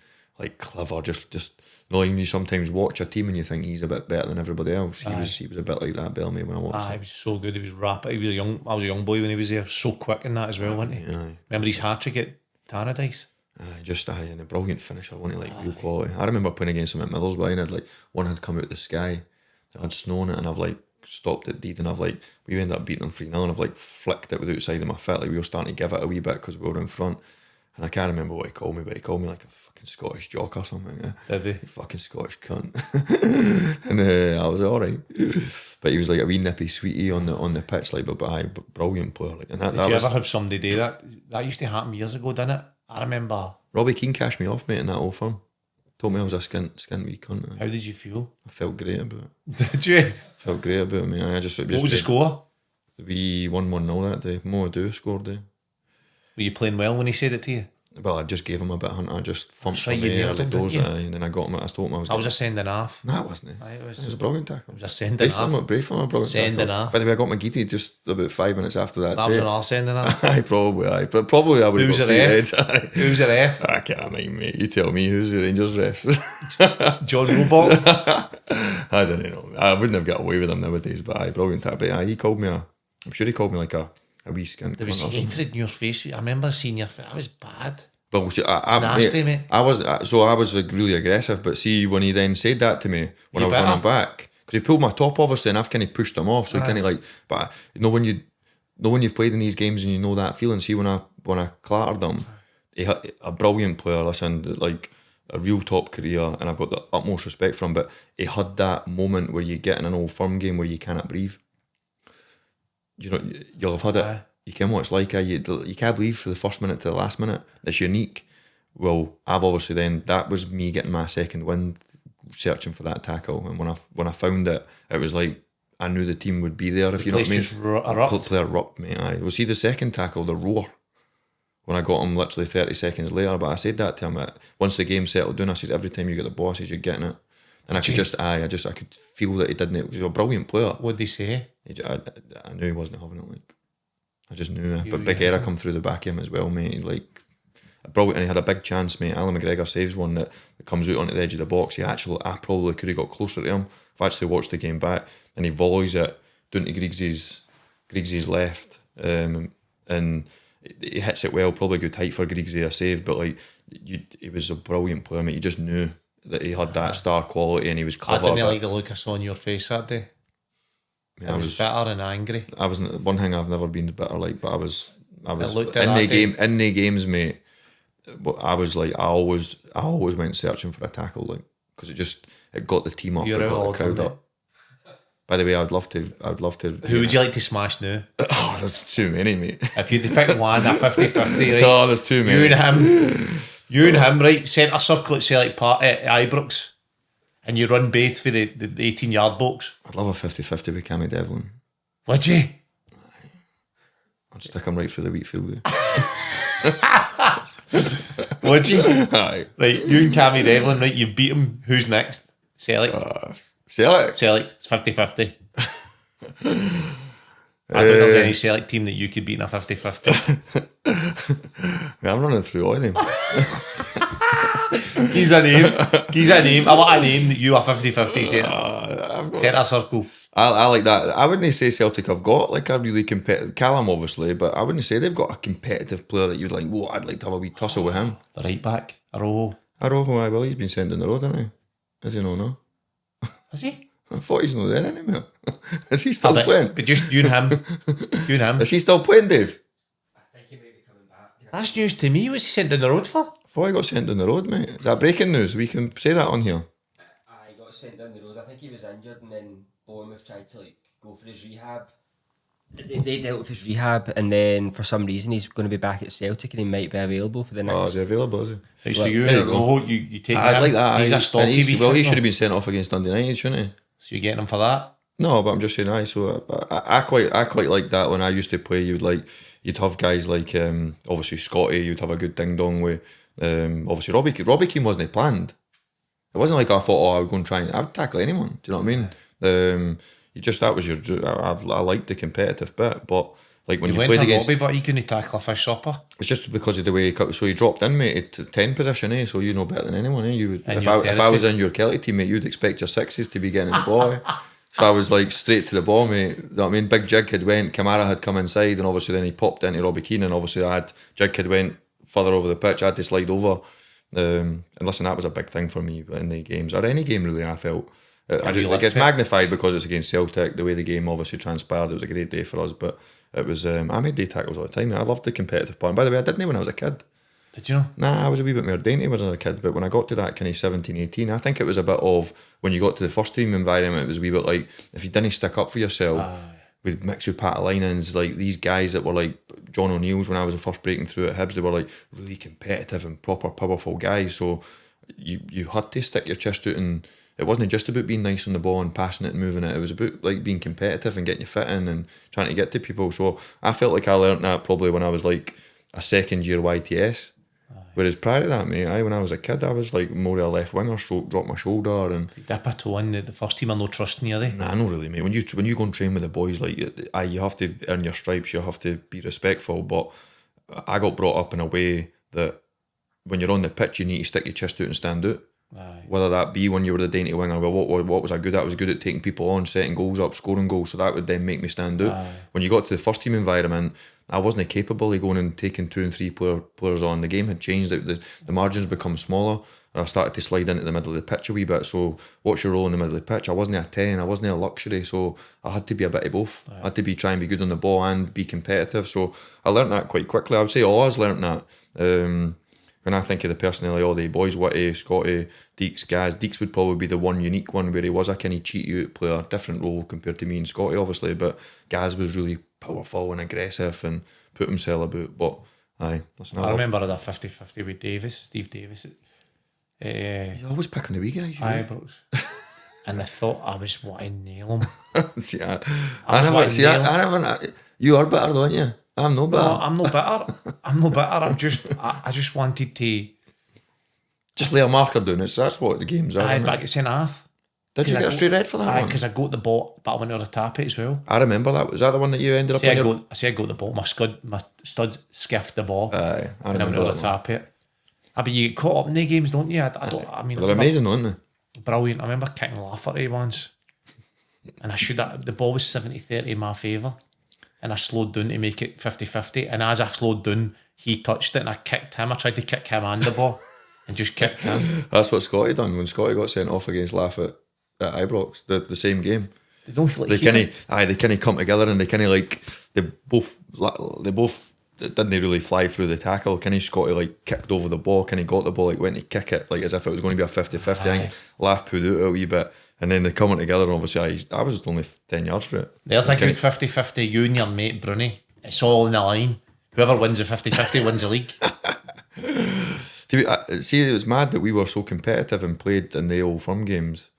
clever. Just knowing you sometimes watch a team and you think he's a bit better than everybody else. He was a bit like that, Bellamy, when I watched him. He was so good. He was rapid. He was I was a young boy when he was there. So quick in that as well, wasn't he? Remember his hat trick at Tannadice? And a brilliant finisher, wasn't he? Real quality. I remember playing against him at Middlesbrough, and one had come out the sky, it had snow on it, and I've stopped it dead, and we ended up beating them 3-0, and I've flicked it with the outside of my foot. We were starting to give it a wee bit because we were in front, and I can't remember what he called me, but he called me like a fucking Scottish jock or something. Did he? You fucking Scottish cunt. And I was alright, but he was like a wee nippy sweetie on the pitch, but brilliant player. Did you ever have somebody do that? That used to happen years ago, didn't it? I remember Robbie Keane cashed me off, mate, in that old firm. Told me I was a skint wee cunt. How did you feel? I felt great about it. Did you? Felt great about it, mate. What was the score? We 1-0 that day. Mo Adu scored there. Were you playing well when he said it to you? Well, I just gave him a bit of hunt. I just thumped right, him there, and then I got him. I told him I was. That was a sending off. No, it wasn't. It was a brilliant tackle. It was a sending off. Brave from a brilliant sending tackle. off. By the way, I got McGeady just about 5 minutes after that. That was another sending off. But probably I would have got 3 heads. Who's the ref? I can't mind, mate. You tell me who's the Rangers refs. John Robot. I don't know. I wouldn't have got away with him nowadays, but brilliant tackle. But he called me I'm sure he called me like a wee skint. There was hatred in your face. I remember seeing your face. That was bad. But see, nasty, mate. I was really aggressive. But see, when he then said that to me when I was running back, because he pulled my top obviously, and I've kind of pushed him off. So he kind of but when you've played in these games and you know that feeling. See, when I clattered him, he had a brilliant player. Listen, a real top career, and I've got the utmost respect for him. But he had that moment where you get in an Old Firm game where you cannot breathe. You'll have had it. You can what it's like. You can't believe from the first minute to the last minute. It's unique. Well, I've obviously then, that was me getting my second win, searching for that tackle. And when I found it, it was like I knew the team would be there. If you know what I mean. Play erupt, mate. Well, see the second tackle, the roar. When I got him literally 30 seconds later, but I said that to him. Once the game settled down, I said every time you get the ball, I said you're getting it. And I could feel that he didn't. He was a brilliant player. What did he say? I knew he wasn't having it. I just knew it. But Big Era come through the back of him as well, mate. Brilliant, and he had a big chance, mate. Alan McGregor saves one that comes out onto the edge of the box. I probably could have got closer to him. I've actually watched the game back, and he volleys it down to Griggs's left, and he hits it well. Probably good height for Griggsy a save, but he was a brilliant player, mate. You just knew that he had that star quality, and he was clever. I didn't like the look I saw on your face that day. I was bitter and angry. I was one thing I've never been bitter but I was in the games, mate. I was I always went searching for a tackle, because it got the team up, it got the crowd up. By the way, I'd love to. Who would you like to smash now? Oh, there's too many, mate. If you had to pick one, a 50-50, right? No, there's too many. You and him, right? Centre circle at Ibrox. And you run both for the 18-yard box. I'd love a 50-50 with Cammy Devlin. Would you? I'd stick him right through the wheat field there. Would you? Aye. Right, you and Cammy Devlin, right, you've beat him. Who's next? Celtic. Celtic? Celtic, it's 50-50. I don't think there's any Celtic team that you could beat in a 50-50. I'm running through all of them. Give us a name. I want a name that you are 50-50 saying. Get a circle. I like that. I wouldn't say Celtic have got like a really competitive... Callum, obviously, but I wouldn't say they've got a competitive player that you'd like, whoa, I'd like to have a wee tussle with him. The right back, Arojo. Arojo, well, he's been sent on the road, hasn't he? Is he no? Is he? I thought he's not there anymore. Is he still playing? But just you and him. You and him. Is he still playing, Dave? I think he might be coming back. That's news to me. What's he sent down the road for? I thought he got sent on the road, mate. Is that breaking news? We can say that on here. I got sent down the road. I think he was injured, and then Bournemouth tried to like go for his rehab. They dealt with his rehab, and then for some reason he's going to be back at Celtic, and he might be available for the next. Oh, is he available, is he? Right, so you and Arojo, you take him. I'd like that. He's a stocky wee well, he kid, should have been sent off against Dundee United, shouldn't he? So you're getting him for that? No, but I'm just saying, so I quite like that. When I used to play, you'd have guys like obviously Scotty. You'd have a good ding dong with obviously Robbie Keane wasn't planned. It wasn't like I thought, I would go and I'd tackle anyone. Do you know what I mean? That was your. I liked the competitive bit, but like when you went played for against, Robbie, but he couldn't tackle a fish shopper. it's just because of the way he cut. So he dropped in, mate, to 10 position, so you know better than anyone. You would, And if your I was in your Celtic team, mate, you'd expect your sixes to be getting in the ball. So I was like straight to the ball, mate. You know what I mean? Big Jig had went, Kamara had come inside, and obviously then he popped into Robbie Keane, and obviously Jig had went further over the pitch. I had to slide over. And listen, that was a big thing for me in the games, or any game really. I felt it's magnified because it's against Celtic. The way the game obviously transpired, it was a great day for us. But it was I made day tackles all the time. I loved the competitive part. And by the way, I didn't when I was a kid. Did you know? Nah, I was a wee bit more dainty when I was a kid, but when I got to that kind of 17, 18, I think it was a bit of, when you got to the first team environment, it was a wee bit like, if you didn't stick up for yourself, we'd mix with Pat Linens, like these guys that were like John O'Neill's when I was first breaking through at Hibs, they were like really competitive and proper powerful guys, so you had to stick your chest out, and it wasn't just about being nice on the ball and passing it and moving it, it was about like being competitive and getting your fit in and trying to get to people. So I felt like I learnt that probably when I was like a second year YTS. Whereas prior to that, mate, when I was a kid, I was like more of a left winger, drop my shoulder and dip a toe in. The first team are no trusting you, are they? Nah, not really, mate. When you go and train with the boys, like you have to earn your stripes, you have to be respectful. But I got brought up in a way that when you're on the pitch, you need to stick your chest out and stand out. Aye. Whether that be when you were the dainty winger, well, what was I good at? I was good at taking people on, setting goals up, scoring goals, so that would then make me stand out. Aye. When you got to the first team environment, I wasn't capable of going and taking 2 and 3 players on. The game had changed, the margins become smaller. I started to slide into the middle of the pitch a wee bit. So what's your role in the middle of the pitch? I wasn't a 10, I wasn't a luxury, so I had to be a bit of both. Aye. I had to try and be good on the ball and be competitive. So I learnt that quite quickly. I would say all of us learnt that. When I think of the personnel, all the boys, Whitty, Scotty, Deeks, Gaz, Deeks would probably be the one unique one where he was a kind of cheat you out player, different role compared to me and Scotty, obviously, but Gaz was really powerful and aggressive and put himself about. But aye, listen, I remember the 50-50 with Steve Davis. He's always picking the wee guys. Ibrox. And I thought I was wanting to nail him. You are better though, aren't you? I'm no better. No, I'm no better. I just wanted to just lay a marker down it. So that's what the games are. But I get sent off. Did you get a straight red for that one? Because I got the ball, but I went to the tap it as well. I remember that. Was that the one that you ended up on? I got the ball. My studs skiffed the ball. Aye, I and I went to the tap it. But you get caught up in the games, don't you? I mean, they're amazing, aren't they? Brilliant. I remember kicking Lafferty once, and the ball was 70-30 in my favour. And I slowed down to make it 50-50. And as I slowed down, he touched it and I kicked him. I tried to kick him and the ball and just kicked him. That's what Scotty done when Scotty got sent off against Laffett at Ibrox, the same game. They don't they kind of come together and they both didn't really fly through the tackle. Kenny Scotty like kicked over the ball, Kenny got the ball, like went to kick it like as if it was going to be a 50-50. I think Laff pulled out a wee bit. And then they coming together, and obviously I was only 10 yards for it. There's a good 50-50, you and your mate Bruni. It's all in the line. Whoever wins the 50-50 wins the league. See, it was mad that we were so competitive and played in the Old Firm games.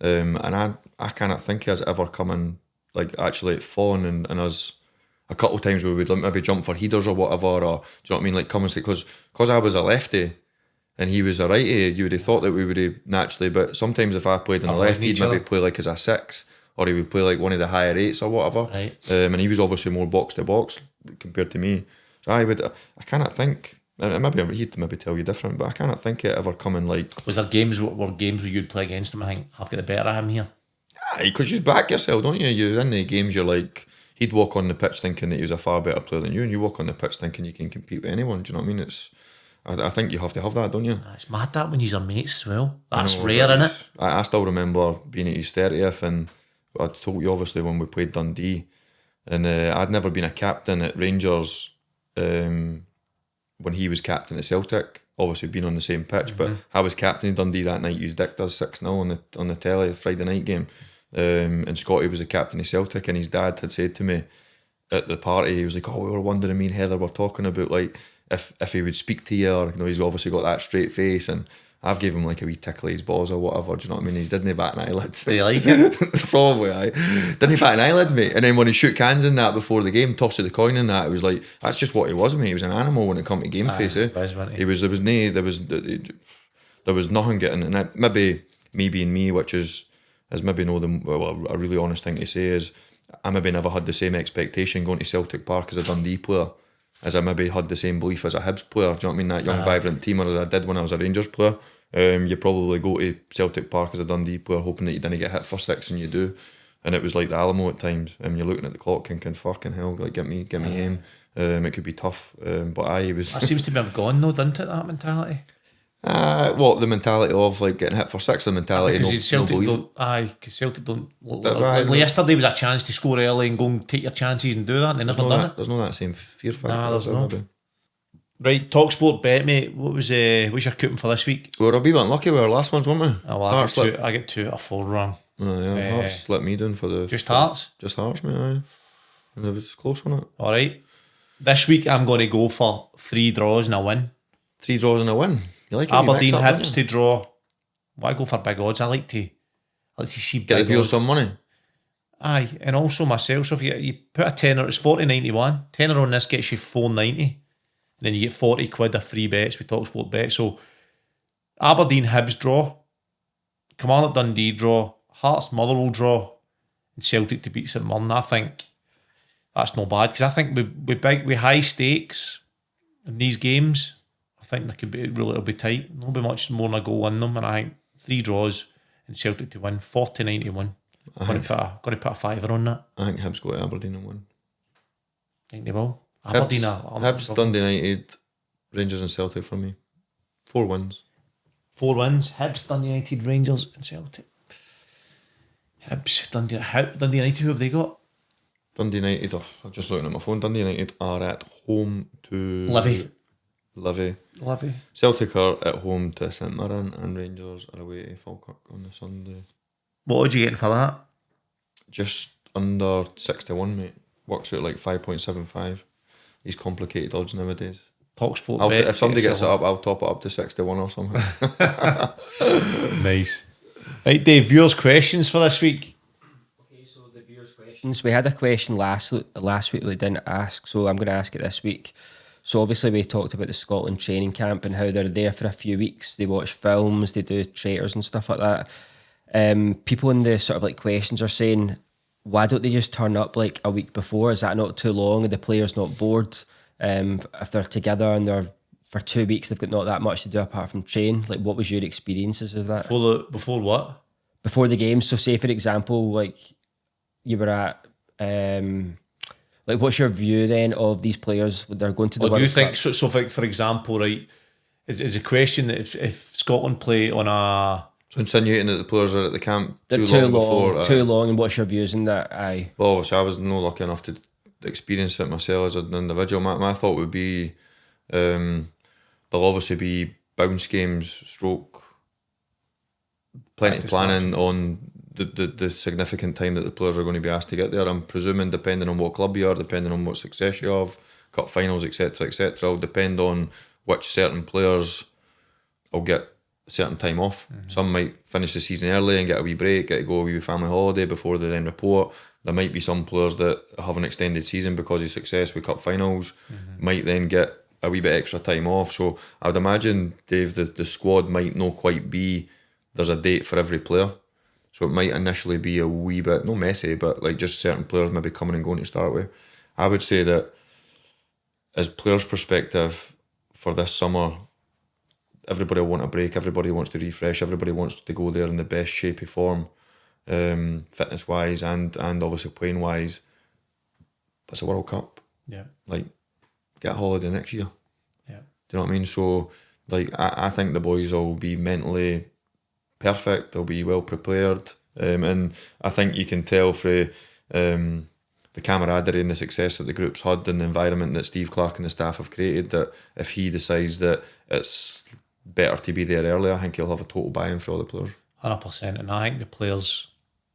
And I cannot think of us ever coming, like actually at Fawn and us a couple of times where we'd maybe jump for headers or whatever, or do you know what I mean? Like coming, because I was a lefty. and he was a righty, you would have thought that we would have naturally, but sometimes if I played on the left, he'd maybe play like as a 6, or he would play like one of the higher 8s or whatever. Right. And he was obviously more box to box compared to me. So I cannot think, and maybe he'd maybe tell you different, but I cannot think it ever coming like. Was there games where you'd play against him? I think I've got the better of him here. Because you back yourself, don't you? You in the games, you're like, he'd walk on the pitch thinking that he was a far better player than you, and you walk on the pitch thinking you can compete with anyone. Do you know what I mean? I think you have to have that, don't you? It's mad that when you're mates as well. That's rare, isn't it? I still remember being at his 30th, and I'd told you obviously when we played Dundee, and I'd never been a captain at Rangers when he was captain at Celtic. Obviously been on the same pitch, but I was captain in Dundee that night. His dick does 6-0 on the telly, the Friday night game, and Scotty was the captain of Celtic, and his dad had said to me at the party, he was like, "Oh, we were wondering, me and Heather were talking about like if he would speak to you, or he's obviously got that straight face, and I've gave him like a wee tickle of his balls or whatever, do you know what I mean? He didn't bat an eyelid." Do you like it? Probably, aye. Didn't bat an eyelid, mate. And then when he shook hands in that before the game, tossed the coin in that, it was like, that's just what he was, mate. He was an animal when it come to game face, eh? There was nothing getting, and maybe me being me, which is maybe a really honest thing to say is, I maybe never had the same expectation going to Celtic Park as a Dundee player, as I maybe had the same belief as a Hibs player, do you know what I mean, that young vibrant teamer as I did when I was a Rangers player. You probably go to Celtic Park as a Dundee player hoping that you didn't get hit for 6, and you do, and it was like the Alamo at times, and you're looking at the clock thinking, fucking hell, like get me home. It could be tough, but I was... That seems to be gone though, doesn't it, that mentality? What, the mentality of like getting hit for 6, the mentality because Celtic because Celtic don't. Yesterday was a chance to score early and go and take your chances and do that, and they never done it. There's no that same fear factor. Nah, there's no. Right, TalkSport bet, mate. What's your coupon for this week? We were a wee bit unlucky with our last ones, weren't we? Oh, well, I get 2 out of 4 wrong. Oh, yeah, Hearts let me down for the... Just Hearts? Just Hearts, mate, aye. And it was close, wasn't it? Alright. This week I'm going to go for 3 draws and a win. 3 draws and a win? You like it? Aberdeen Hibs to draw. I go for big odds. I like to see big odds. Get a some money? Aye, and also myself, so if you put a tenner, it's 40.91. Tenner on this gets you 4.90. And then you get 40 quid of free bets with TalkSport Bet. So Aberdeen Hibs draw, Kilmarnock Dundee draw, Hearts Motherwell draw, and Celtic to beat St Mirren. I think that's not bad, because I think with high stakes in these games, I think there could be it'll be tight. There'll be much more than a goal in them, and I think 3 draws and Celtic to win 40.91. Going to put a fiver on that. I think Hibs go to Aberdeen and win. I think they will. Aberdeen Hibs, Dundee United, Rangers and Celtic for me. 4 wins. 4 wins. Hibs, Dundee United, Rangers and Celtic. Hibs, Dundee United, who have they got? Dundee United, I'm just looking at my phone. Dundee United are at home to... Livy. Celtic are at home to St Mirren, and Rangers are away to Falkirk on the Sunday. What are you getting for that? Just under 61, mate. Works out like 5.75. These complicated odds nowadays. TalkSport bet. If somebody gets it up, I'll top it up to 61 or something. Nice. Right, Dave, viewers' questions for this week. Okay, so the viewers' questions. We had a question last week that we didn't ask, so I'm going to ask it this week. So obviously we talked about the Scotland training camp and how they're there for a few weeks. They watch films, they do traitors and stuff like that. People in the sort of like questions are saying, why don't they just turn up like a week before? Is that not too long? Are the players not bored? If they're together and they're for 2 weeks, they've got not that much to do apart from train. Like, what was your experiences of that? Before what? Before the game. So say, for example, like you were at... like, what's your view then of these players when they're going to the World Cup? Do you think, so for example, right, is a question that if Scotland play on a... So insinuating that the players are at the camp too long, and what's your views on that? Aye. Well, obviously I was no lucky enough to experience it myself as an individual. My thought would be there'll obviously be bounce games, stroke, plenty of planning on the significant time that the players are going to be asked to get there. I'm presuming, depending on what club you are, depending on what success you have, cup finals, etc., will depend on which certain players will get certain time off. Some might finish the season early and get a wee break, get to go a wee family holiday before they then report. There might be some players that have an extended season because of success with cup finals, might then get a wee bit extra time off. So I would imagine, Dave, the squad might not quite be, there's a date for every player. So it might initially be a wee bit, not messy, but like just certain players maybe coming and going to start with. I would say that as players' perspective for this summer, everybody will want a break, everybody wants to refresh, everybody wants to go there in the best shape of form, fitness-wise and obviously playing-wise. But it's a World Cup. Yeah. Like, get a holiday next year. Yeah. Do you know what I mean? So, like, I think the boys will be mentally perfect. They'll be well prepared. And I think you can tell through the camaraderie and the success that the group's had and the environment that Steve Clarke and the staff have created, that if he decides that it's better to be there early, I think he'll have a total buy-in for all the players. 100%. And I think the players,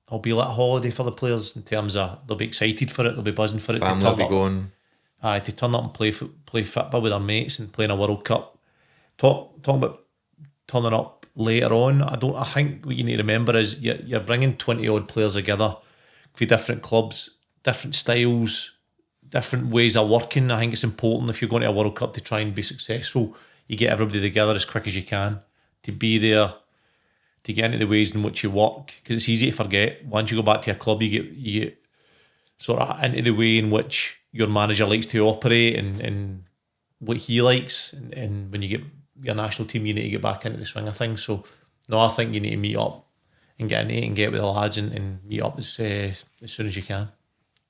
it'll be like a holiday for the players in terms of they'll be excited for it, they'll be buzzing for it. Family will be going. To turn up and play football with their mates and playing a World Cup. Talking about turning up later on, I think what you need to remember is you're bringing 20 odd players together for different clubs, different styles, different ways of working. I think it's important if you're going to a World Cup to try and be successful, you get everybody together as quick as you can to be there, to get into the ways in which you work, because it's easy to forget. Once you go back to your club, you get sort of into the way in which your manager likes to operate and what he likes, and when you get your national team, you need to get back into the swing of things. So no, I think you need to meet up and get into it and get with the lads and meet up as soon as you can.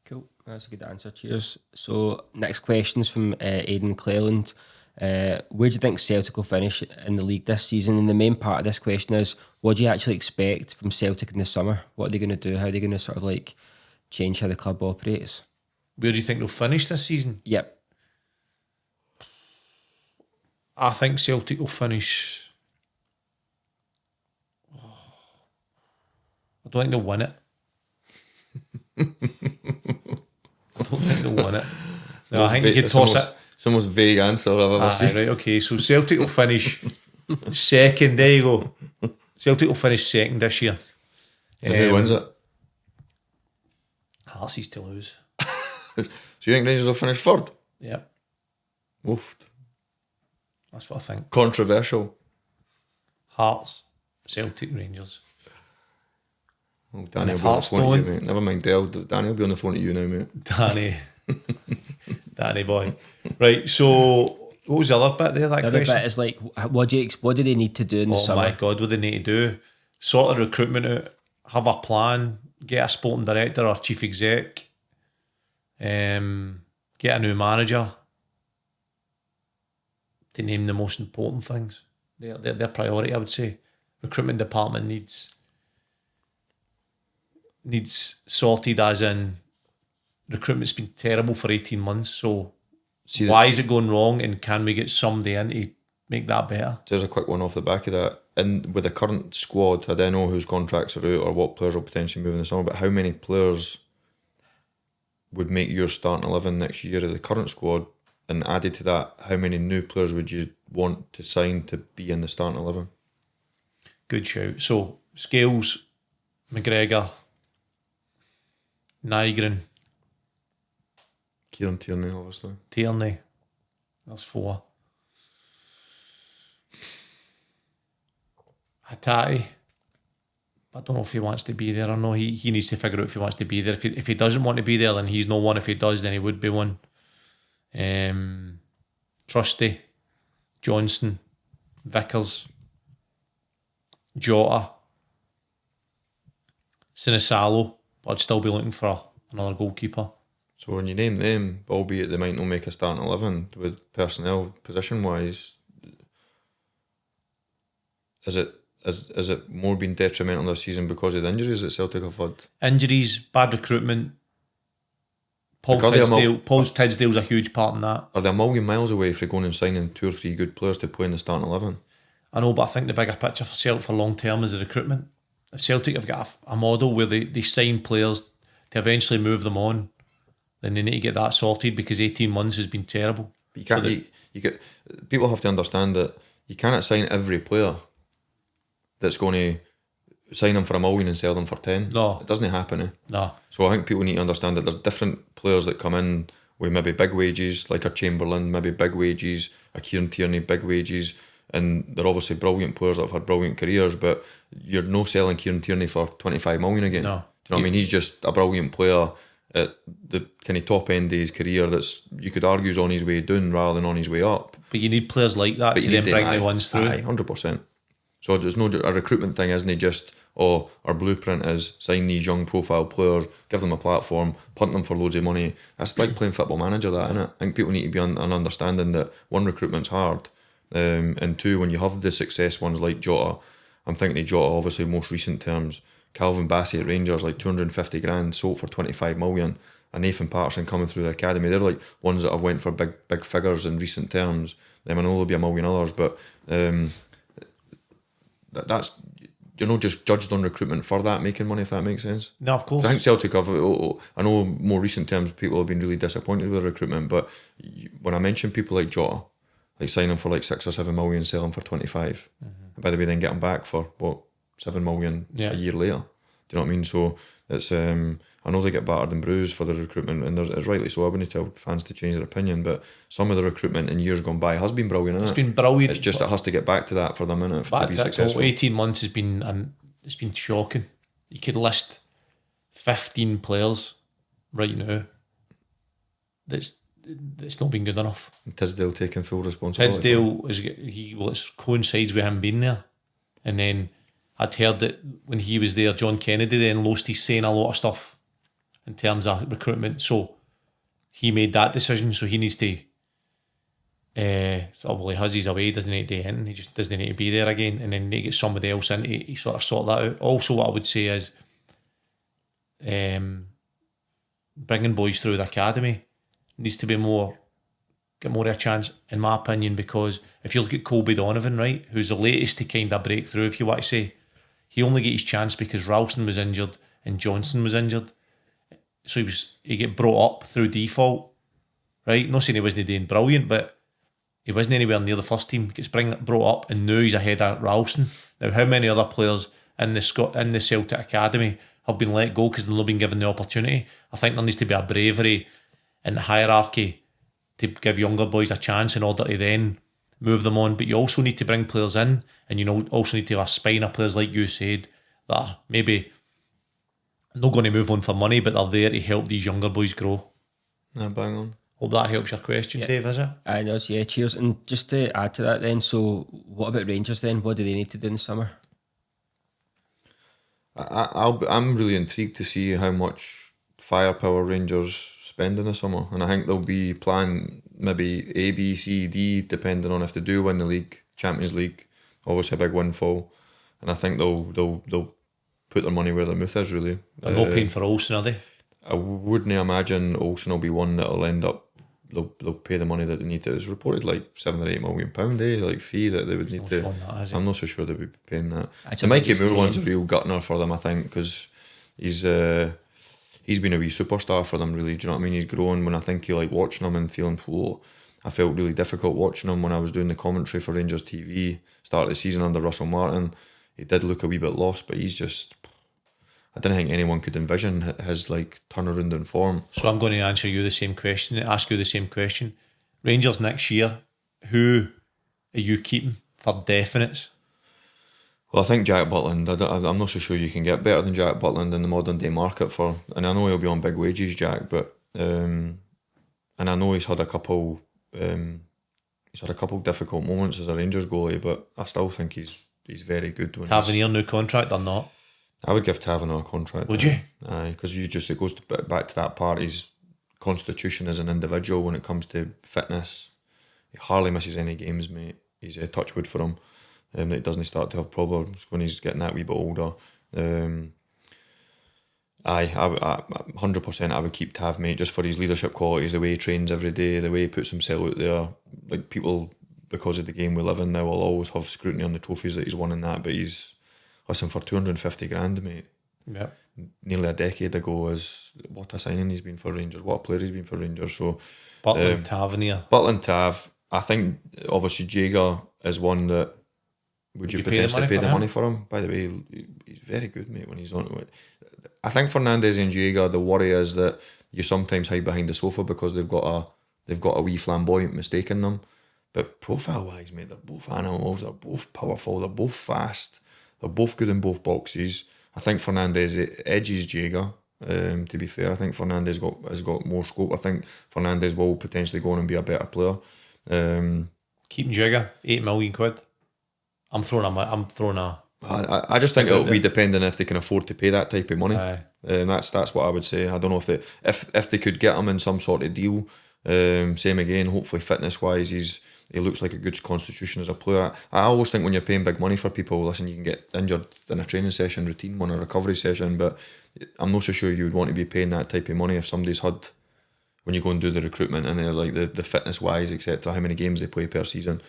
Cool, that's a good answer. Cheers. So next question's from Aidan Cleland. Where do you think Celtic will finish in the league this season? And the main part of this question is, what do you actually expect from Celtic in the summer? What are they going to do? How are they going to sort of like change how the club operates? Where do you think they'll finish this season? Yep. I think Celtic will finish. I don't think they'll win it. I don't think they'll win it. No, I think you could toss it. It's the most vague answer I've ever seen. Right, okay. So Celtic will finish second. There you go. Celtic will finish second this year. And who wins it? Hearts is to lose. So you think Rangers will finish third? Yeah. Woofed. That's what I think. Controversial. Hearts, Celtic, Rangers. Well, Danny will be on the phone to you, mate. Never mind Dale. Danny will be on the phone to you now, mate. Danny boy. Right, so what was the other bit there, that the question? other bit is like, what do they need to do in the summer? Oh my God, what do they need to do? Sort of recruitment out, have a plan, get a sporting director or chief exec, get a new manager, to name the most important things. They're their priority, I would say. Recruitment department needs sorted, as in recruitment's been terrible for 18 months, so why is it going wrong, and can we get somebody in to make that better? There's a quick one off the back of that. And with the current squad, I don't know whose contracts are out or what players will potentially move in the summer, but how many players would make your starting 11 next year of the current squad? And added to that, how many new players would you want to sign to be in the starting 11? Good shout. So, Scales, McGregor, Nygren, Kieran Tierney, obviously. Tierney. That's 4. Hattati. I don't know if he wants to be there or no. He needs to figure out if he wants to be there. If he doesn't want to be there, then he's no one. If he does, then he would be one. Trusty, Johnson, Vickers, Jota, Sinisalo. I'd still be looking for another goalkeeper. So when you name them, albeit they might not make a starting 11 with personnel position wise, is it more been detrimental this season because of the injuries that Celtic have had? Injuries, bad recruitment. Paul Tidsdale's a huge part in that. Are they a million miles away from going and signing 2 or 3 good players to play in the starting 11? I know, but I think the bigger picture for Celtic for long term is the recruitment. If Celtic have got a model where they sign players to eventually move them on, then they need to get that sorted, because 18 months has been terrible. But you can't. People have to understand that you cannot sign every player that's going to sign them for $1 million and sell them for 10. No. It doesn't happen. No. So I think people need to understand that there's different players that come in with maybe big wages, like a Chamberlain, maybe big wages, a Kieran Tierney, big wages, and they're obviously brilliant players that have had brilliant careers, but you're no selling Kieran Tierney for 25 million again. No. Do you know what I mean? He's just a brilliant player at the kind of top end of his career that's, you could argue, is on his way down rather than on his way up. But you need players like that But to you then need bring them, the ones through. 100%. So there's no, a recruitment thing isn't it just, oh, our blueprint is sign these young profile players, give them a platform, punt them for loads of money. That's like playing Football Manager, that, isn't it? I think people need to be an understanding that one, recruitment's hard, and two, when you have the success ones like Jota, I'm thinking of Jota obviously most recent terms, Calvin Bassey at Rangers, like 250 grand, sold for 25 million, and Nathan Patterson coming through the academy. They're like ones that have went for big figures in recent terms. I know there'll be a million others, but that's, you're not just judged on recruitment for that making money, if that makes sense. No, of course. I think Celtic have, I know more recent terms people have been really disappointed with recruitment, but when I mention people like Jota, like sign him for like 6 or 7 million, sell him for 25, and by the way then get him back for what, 7 million a year later. Do you know what I mean? So it's I know they get battered and bruised for the recruitment, and it's rightly so. I wouldn't tell fans to change their opinion, but some of the recruitment in years gone by has been brilliant. It's been brilliant. It's just it has to get back to that for them, innit, to be successful. 18 months has been, and it's been shocking. You could list 15 players right now that's not been good enough. Tisdale taking full responsibility. Tisdale it coincides with him being there, and then I'd heard that when he was there, John Kennedy then lost his say in a lot of stuff in terms of recruitment. So he made that decision. So he needs to. He has his away. Doesn't need to end. He just doesn't need to be there again. And then they get somebody else in to sort of sort that out. Also, what I would say is, bringing boys through the academy needs to be get more of a chance, in my opinion, because if you look at Colby Donovan, right, who's the latest to kind of break through, if you want to say, he only got his chance because Ralston was injured and Johnson was injured. So he get brought up through default, right? Not saying he wasn't doing brilliant, but he wasn't anywhere near the first team. Gets brought up, and now he's ahead of Ralston. Now, how many other players in the Celtic academy have been let go because they've not been given the opportunity? I think there needs to be a bravery in the hierarchy to give younger boys a chance in order to then move them on. But you also need to bring players in, and you also need to have a spine of players, like you said, that are maybe not going to move on for money, but they're there to help these younger boys grow. Yeah, bang on. Hope that helps your question, Dave, is it? I know, yeah, cheers. And just to add to that then, so what about Rangers then? What do they need to do in the summer? I'm really intrigued to see how much firepower Rangers spend in the summer, and I think they'll be planning maybe A, B, C, D, depending on if they do win the league, Champions League, obviously a big windfall, and I think they'll put their money where their mouth is, really. They're not paying for Olsen, are they? I wouldn't imagine Olsen will be one that'll end up, they'll pay the money that they need to. It was reported like £7 or £8 million like fee that they would need to. I'm not so sure they would be paying that. The Mikey Moore one's a real gutner for them, I think, because he's been a wee superstar for them, really. Do you know what I mean? He's grown. When I think you like watching him and feeling, I felt really difficult watching him when I was doing the commentary for Rangers TV, start of the season under Russell Martin. He did look a wee bit lost, but he's just, I didn't think anyone could envision his like turnaround in form. So I'm going to ask you the same question. Rangers next year, who are you keeping for definites? Well, I think Jack Butland. I'm not so sure you can get better than Jack Butland in the modern day market for, and I know he'll be on big wages, Jack, but and I know he's had a couple difficult moments as a Rangers goalie, but I still think he's very good. Tavernier new contract or not? I would give Tavernier a contract. Would you? Aye, because it goes back to that part. His constitution as an individual when it comes to fitness. He hardly misses any games, mate. He's a touch wood for him. It doesn't start to have problems when he's getting that wee bit older. I 100% I would keep Tav, mate, just for his leadership qualities, the way he trains every day, the way he puts himself out there. Like, people, because of the game we live in now, will always have scrutiny on the trophies that he's won in that, but listen, for 250 grand, mate. Yeah. Nearly a decade ago, what a signing he's been for Rangers, what a player he's been for Rangers. So Butland, Tavernier. Butland, Tav. I think obviously Jaeger is one that would you potentially pay the money for him? By the way, he's very good, mate, when he's on it. I think Fernandez and Jaeger, the worry is that you sometimes hide behind the sofa because they've got a wee flamboyant mistake in them. But profile-wise, mate, they're both animals, they're both powerful, they're both fast, they're both good in both boxes. I think Fernandez edges Jaeger, to be fair. I think Fernandez has got more scope. I think Fernandez will potentially go on and be a better player. Keeping Jaeger, £8 million. I'm throwing a I just think it'll be depending if they can afford to pay that type of money. That's what I would say. I don't know if they could get him in some sort of deal. Same again, hopefully fitness wise, he looks like a good constitution as a player. I always think when you're paying big money for people, listen, you can get injured in a training session, routine one, a recovery session, but I'm not so sure you would want to be paying that type of money if somebody's had, when you go and do the recruitment and they're like the fitness wise, etc., how many games they play per season.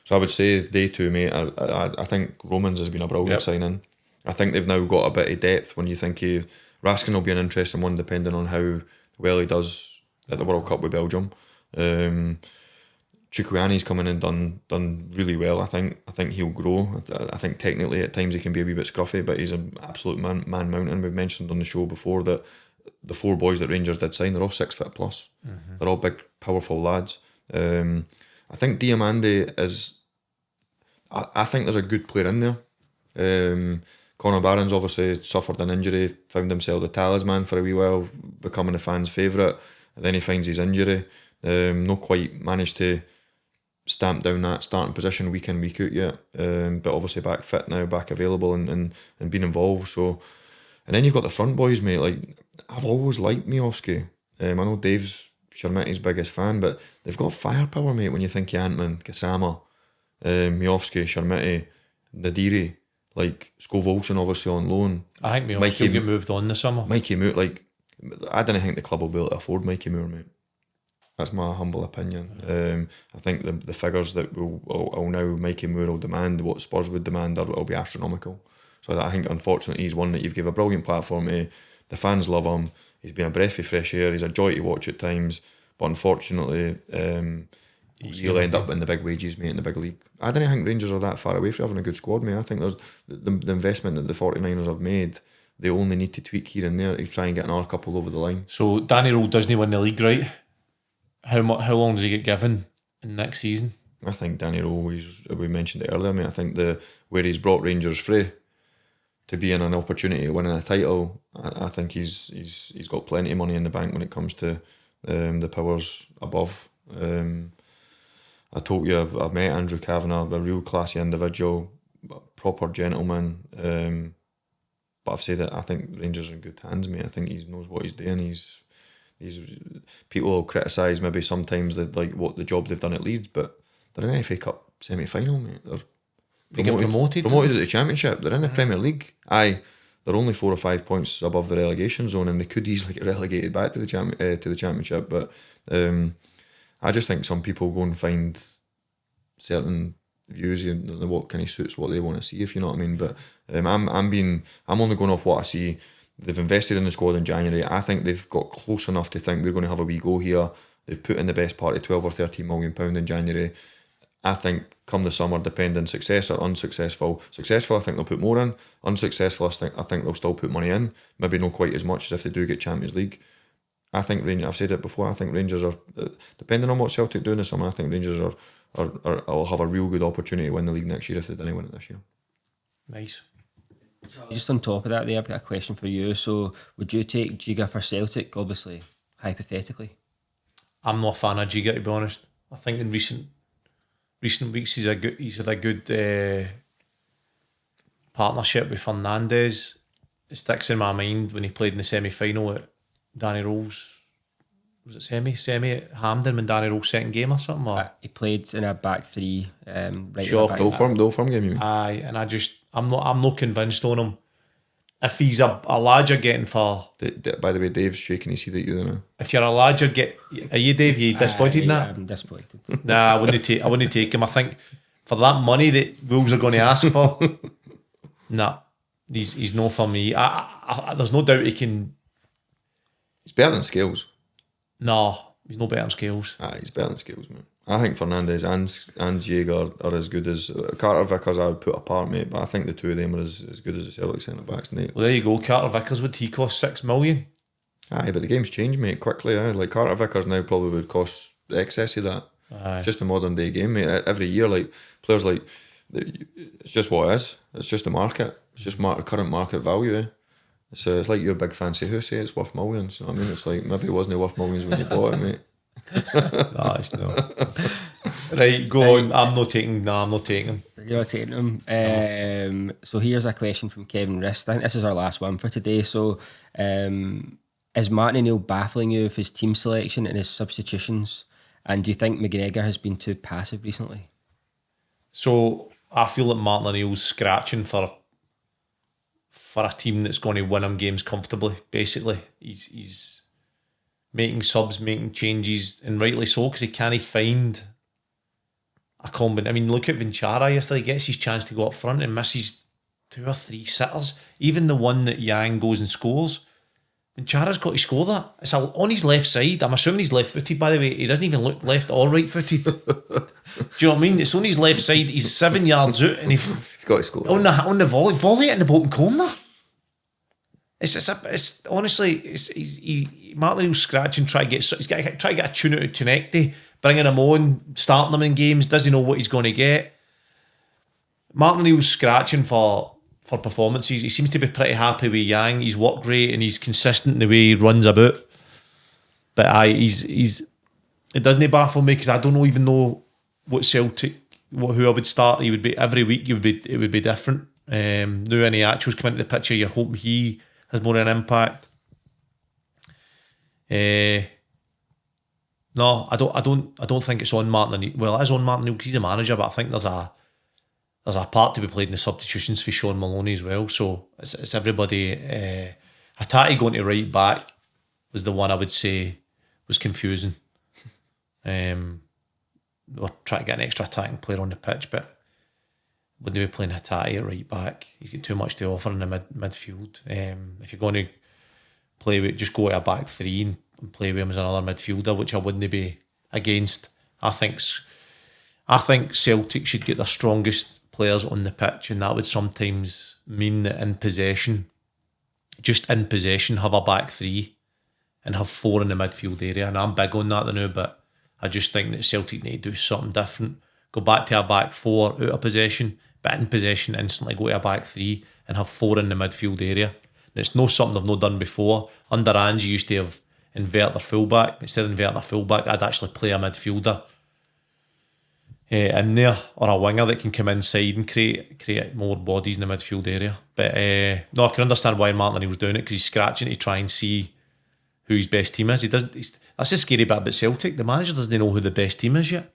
So I would say they two, mate. I think Romans has been a brilliant signing. I think they've now got a bit of depth. When you think Raskin will be an interesting one, depending on how well he does at the World Cup with Belgium. Chukwuani's coming in done really well. I think he'll grow. I think technically at times he can be a wee bit scruffy, but he's an absolute man mountain. We've mentioned on the show before that the 4 boys that Rangers did sign, they're all 6 foot plus. Mm-hmm. They're all big, powerful lads. I think Diamande is. I think there's a good player in there. Conor Barron's obviously suffered an injury, found himself the talisman for a wee while, becoming a fan's favourite. And then he finds his injury. Not quite managed to stamp down that starting position week in, week out yet. But obviously back fit now, back available and being involved. So, and then you've got the front boys, mate. Like, I've always liked Miovski. I know Dave's Shermitty's biggest fan, but they've got firepower, mate, when you think of Antman, Kasama, Miovski, Shermitty, Nadiri, like Skov Olsen obviously on loan. I think Miovski will get moved on this summer. Mikey Moore, like, I don't think the club will be able to afford Mikey Moore, mate. That's my humble opinion. I think the figures that will now Mikey Moore will demand, what Spurs would demand, will be astronomical. So I think unfortunately he's one that you've given a brilliant platform to. The fans love him. He's been a breath of fresh air. He's a joy to watch at times. But unfortunately, he'll end up in the big wages, mate, in the big league. I don't think Rangers are that far away from having a good squad, mate. I think there's the investment that the 49ers have made. They only need to tweak here and there to try and get another couple over the line. So Danny Rowe doesn't win the league, right? How long does he get given in next season? I think Danny Rowe, we mentioned it earlier, mate. I think where he's brought Rangers through to be in an opportunity of winning a title, I think he's got plenty of money in the bank when it comes to the powers above. I told you I've met Andrew Kavanagh, a real classy individual, a proper gentleman. But I've said that I think Rangers are in good hands, mate. I think he knows what he's doing. He's people will criticise maybe sometimes what the job they've done at Leeds, but they're in the FA Cup semi-final, mate. They get promoted to the Championship. They're in the Premier League. Aye, they're only 4 or 5 points above the relegation zone, and they could easily get relegated back to the Championship. But I just think some people go and find certain views and what kind of suits what they want to see, if you know what I mean. But I'm only going off what I see. They've invested in the squad in January. I think they've got close enough to think we're going to have a wee go here. They've put in the best part of £12 or £13 million in January. I think come the summer, depending success or unsuccessful. Successful, I think they'll put more in. Unsuccessful, I think they'll still put money in. Maybe not quite as much as if they do get Champions League. I think Rangers. I've said it before. I think Rangers are, depending on what Celtic do in the summer, I think Rangers will have a real good opportunity to win the league next year if they didn't win it this year. Nice. Just on top of that, I've got a question for you. So, would you take Giga for Celtic? Obviously, hypothetically. I'm not a fan of Giga, to be honest. I think in recent weeks he's had a good partnership with Fernandez. It sticks in my mind when he played in the semi-final at Danny Rowe's. Was it semi at Hampden when Danny Rowe's second game or something? Or? He played in a back three. Right. Sure, Doe firm game. You mean? Aye, and I'm not convinced on him. If he's a lad you're getting for. By the way, Dave's shaking his head at you now. If you're a lad are you, Dave? You disappointed in that? I'm disappointed. Nah, I wouldn't take him. I think for that money that Wolves are going to ask for, nah, he's no for me. I there's no doubt he can. He's better than Scales. No, he's no better than Scales. He's better than Scales, man. I think Fernandez and Jaeger are as good as Carter Vickers. I would put apart, mate, but I think the two of them are as good as the Celtic centre backs, mate. Well, there you go. Carter Vickers, would he cost $6 million? Aye, but the game's changed, mate, quickly. Like Carter Vickers now probably would cost excess of that. Aye. It's just a modern day game, mate. Every year, like players like it's just what it is. It's just the market. It's just current market value. It's like your big fancy house. It's worth millions. You know what I mean? It's like maybe it wasn't worth millions when you bought it, mate. Nah, it's not. Right, go on. I'm not taking him. You're not taking him. So here's a question from Kevin Rist. I think this is our last one for today. So is Martin O'Neill baffling you with his team selection and his substitutions? And do you think McGregor has been too passive recently? So I feel that Martin O'Neill's scratching for a team that's going to win him games comfortably. Basically, he's making subs, making changes, and rightly so, because he can't find a combination. I mean, look at Vinchara yesterday. He gets his chance to go up front and misses 2 or 3 sitters. Even the one that Yang goes and scores, Vinchara's got to score that. It's on his left side. I'm assuming he's left-footed, by the way. He doesn't even look left or right-footed. Do you know what I mean? It's on his left side. He's 7 yards out, and He's got to score. On the volley in the bottom corner. It's honestly, Martin O'Neill's scratching, he's got to try to get a tune out of Tunekti, bringing him on, starting him in games, doesn't know what he's going to get. Martin O'Neill's scratching for performances. He seems to be pretty happy with Yang. He's worked great and he's consistent in the way he runs about. But it doesn't baffle me, because I don't even know what Celtic, who I would start. He would be every week. It would be different. Now any actuals come into the picture, you're hoping he has more of an impact. No, I don't think it's on Martin O'Neill. Well, it is on Martin O'Neill because he's a manager, but I think there's a part to be played in the substitutions for Sean Maloney as well. So it's everybody. Hatate going to right back was the one I would say was confusing. We're trying to get an extra attacking player on the pitch, but wouldn't be playing Hatate at right back. He's got too much to offer in the midfield. If you're going to play with, just go to a back three and play with him as another midfielder, which I wouldn't be against. I think Celtic should get their strongest players on the pitch, and that would sometimes mean that in possession, have a back three and have 4 in the midfield area. And I'm big on that now, but I just think that Celtic need to do something different. Go back to a back 4 out of possession, but in possession instantly go to a back 3 and have 4 in the midfield area. And it's not something I've not done before. Under Ange, you used to have invert their fullback. Instead of inverting a fullback, I'd actually play a midfielder in there, or a winger that can come inside and create more bodies in the midfield area. But no, I can understand why Martin O'Neill was doing it, because he's scratching to try and see who his best team is. That's the scary bit about Celtic. The manager doesn't know who the best team is yet.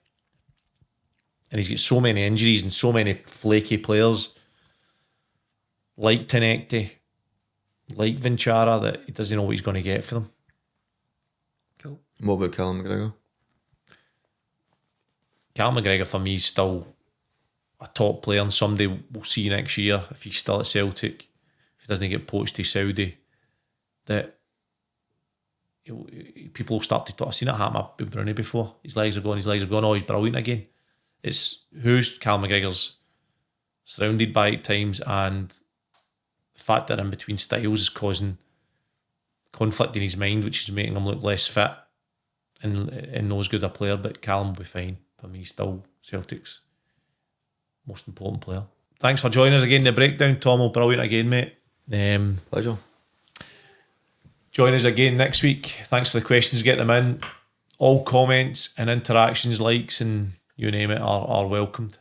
And he's got so many injuries and so many flaky players like Tinekti, like Vinchara, that he doesn't know what he's going to get for them. Cool. What about Callum McGregor? Callum McGregor for me is still a top player, and somebody we'll see next year if he's still at Celtic, if he doesn't get poached to Saudi, that people will start to talk. I've seen it happen with Bruni before. His legs are gone, oh, he's brilliant again. It's who's Callum McGregor's surrounded by at times, and the fact that in between styles is causing conflict in his mind, which is making him look less fit and not as good a player. But Callum will be fine. For me, still Celtic's most important player. Thanks for joining us again in the breakdown, Tom. Brilliant again, mate. Pleasure. Join us again next week. Thanks for the questions. Get them in. All comments and interactions, likes, and you name it, are welcomed.